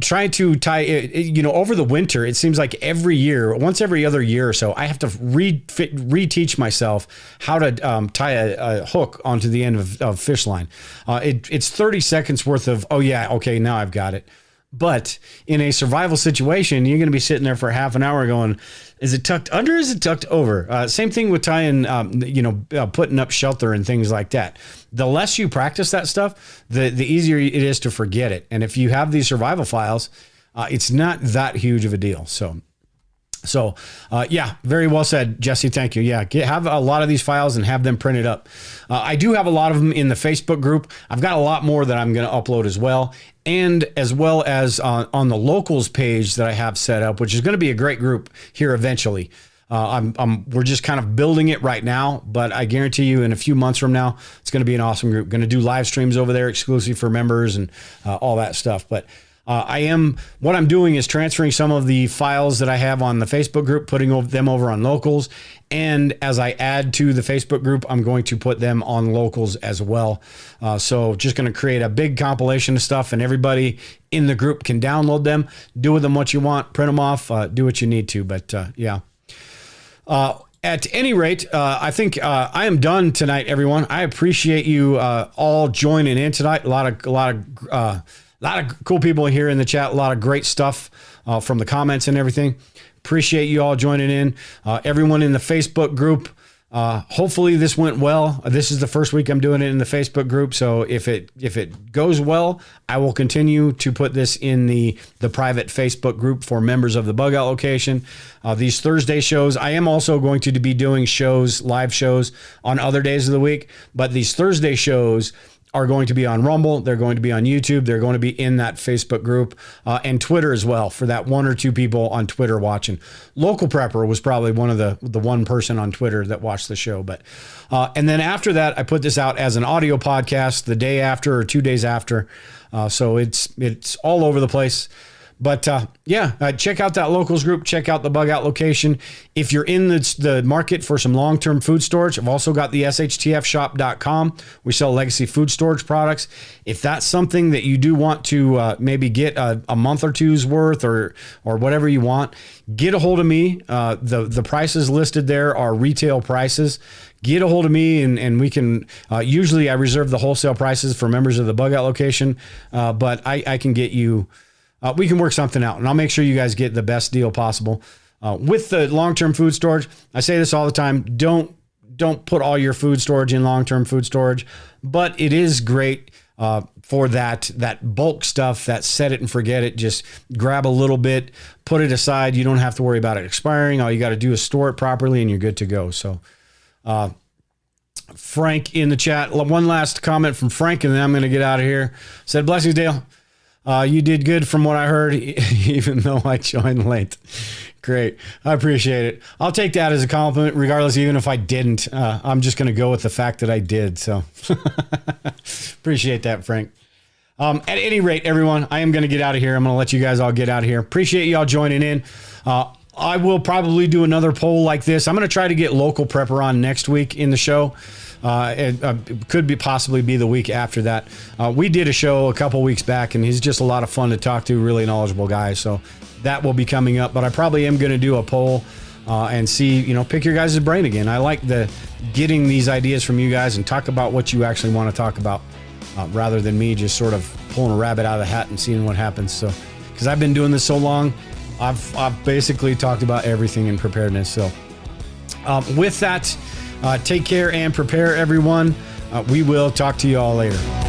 trying to tie it, over the winter, it seems like every year, once every other year or so, I have to reteach myself how to tie a hook onto the end of fish line. It's 30 seconds worth of, oh yeah, okay, now I've got it. But in a survival situation, you're going to be sitting there for half an hour going, is it tucked under? Is it tucked over? Same thing with tying, putting up shelter and things like that. The less you practice that stuff, the easier it is to forget it. And if you have these survival files, it's not that huge of a deal. So, yeah, very well said, Jesse. Thank you. Yeah, have a lot of these files and have them printed up. I do have a lot of them in the Facebook group. I've got a lot more that I'm going to upload as well. And as well as on the locals page that I have set up, which is going to be a great group here eventually. We're just kind of building it right now, but I guarantee you in a few months from now, it's going to be an awesome group. Going to do live streams over there exclusive for members and all that stuff. But what I'm doing is transferring some of the files that I have on the Facebook group, putting them over on locals. And as I add to the Facebook group, I'm going to put them on locals as well. So just going to create a big compilation of stuff, and everybody in the group can download them, do with them what you want, print them off, do what you need to. But yeah. At any rate, I think I am done tonight, everyone. I appreciate you all joining in tonight. A lot of cool people here in the chat. A lot of great stuff from the comments and everything. Appreciate you all joining in. Everyone in the Facebook group. Hopefully this went well. This is the first week I'm doing it in the Facebook group. So if it goes well, I will continue to put this in the private Facebook group for members of the Bug Out location. These Thursday shows, I am also going to be doing live shows on other days of the week, but these Thursday shows are going to be on Rumble. They're going to be on YouTube. They're going to be in that Facebook group and Twitter as well for that one or two people on Twitter watching. Local Prepper was probably one of the one person on Twitter that watched the show. But and then after that, I put this out as an audio podcast the day after or 2 days after. So it's all over the place. But check out that locals group. Check out the Bug Out location. If you're in the market for some long-term food storage, I've also got the shtfshop.com. We sell legacy food storage products. If that's something that you do want to maybe get a month or two's worth or whatever you want, get a hold of me. The prices listed there are retail prices. Get a hold of me and we can, usually I reserve the wholesale prices for members of the Bug Out location, but I can get you... we can work something out, and I'll make sure you guys get the best deal possible. With the long-term food storage, I say this all the time, don't put all your food storage in long-term food storage, but it is great for that bulk stuff, that set it and forget it. Just grab a little bit, put it aside. You don't have to worry about it expiring. All you got to do is store it properly, and you're good to go. So Frank in the chat, one last comment from Frank, and then I'm going to get out of here. Said, blessings, Dale. You did good from what I heard, even though I joined late. Great. I appreciate it. I'll take that as a compliment, regardless, even if I didn't. I'm just going to go with the fact that I did. So appreciate that, Frank. At any rate, everyone, I am going to get out of here. I'm going to let you guys all get out of here. Appreciate you all joining in. I will probably do another poll like this. I'm going to try to get Local Prepper on next week in the show. It could possibly be the week after that. We did a show a couple weeks back, and he's just a lot of fun to talk to, really knowledgeable guy. So that will be coming up, but I probably am going to do a poll and see, pick your guys' brain again. I like getting these ideas from you guys and talk about what you actually want to talk about rather than me just sort of pulling a rabbit out of the hat and seeing what happens. So, because I've been doing this so long. I've basically talked about everything in preparedness. So with that, take care and prepare, everyone. We will talk to you all later.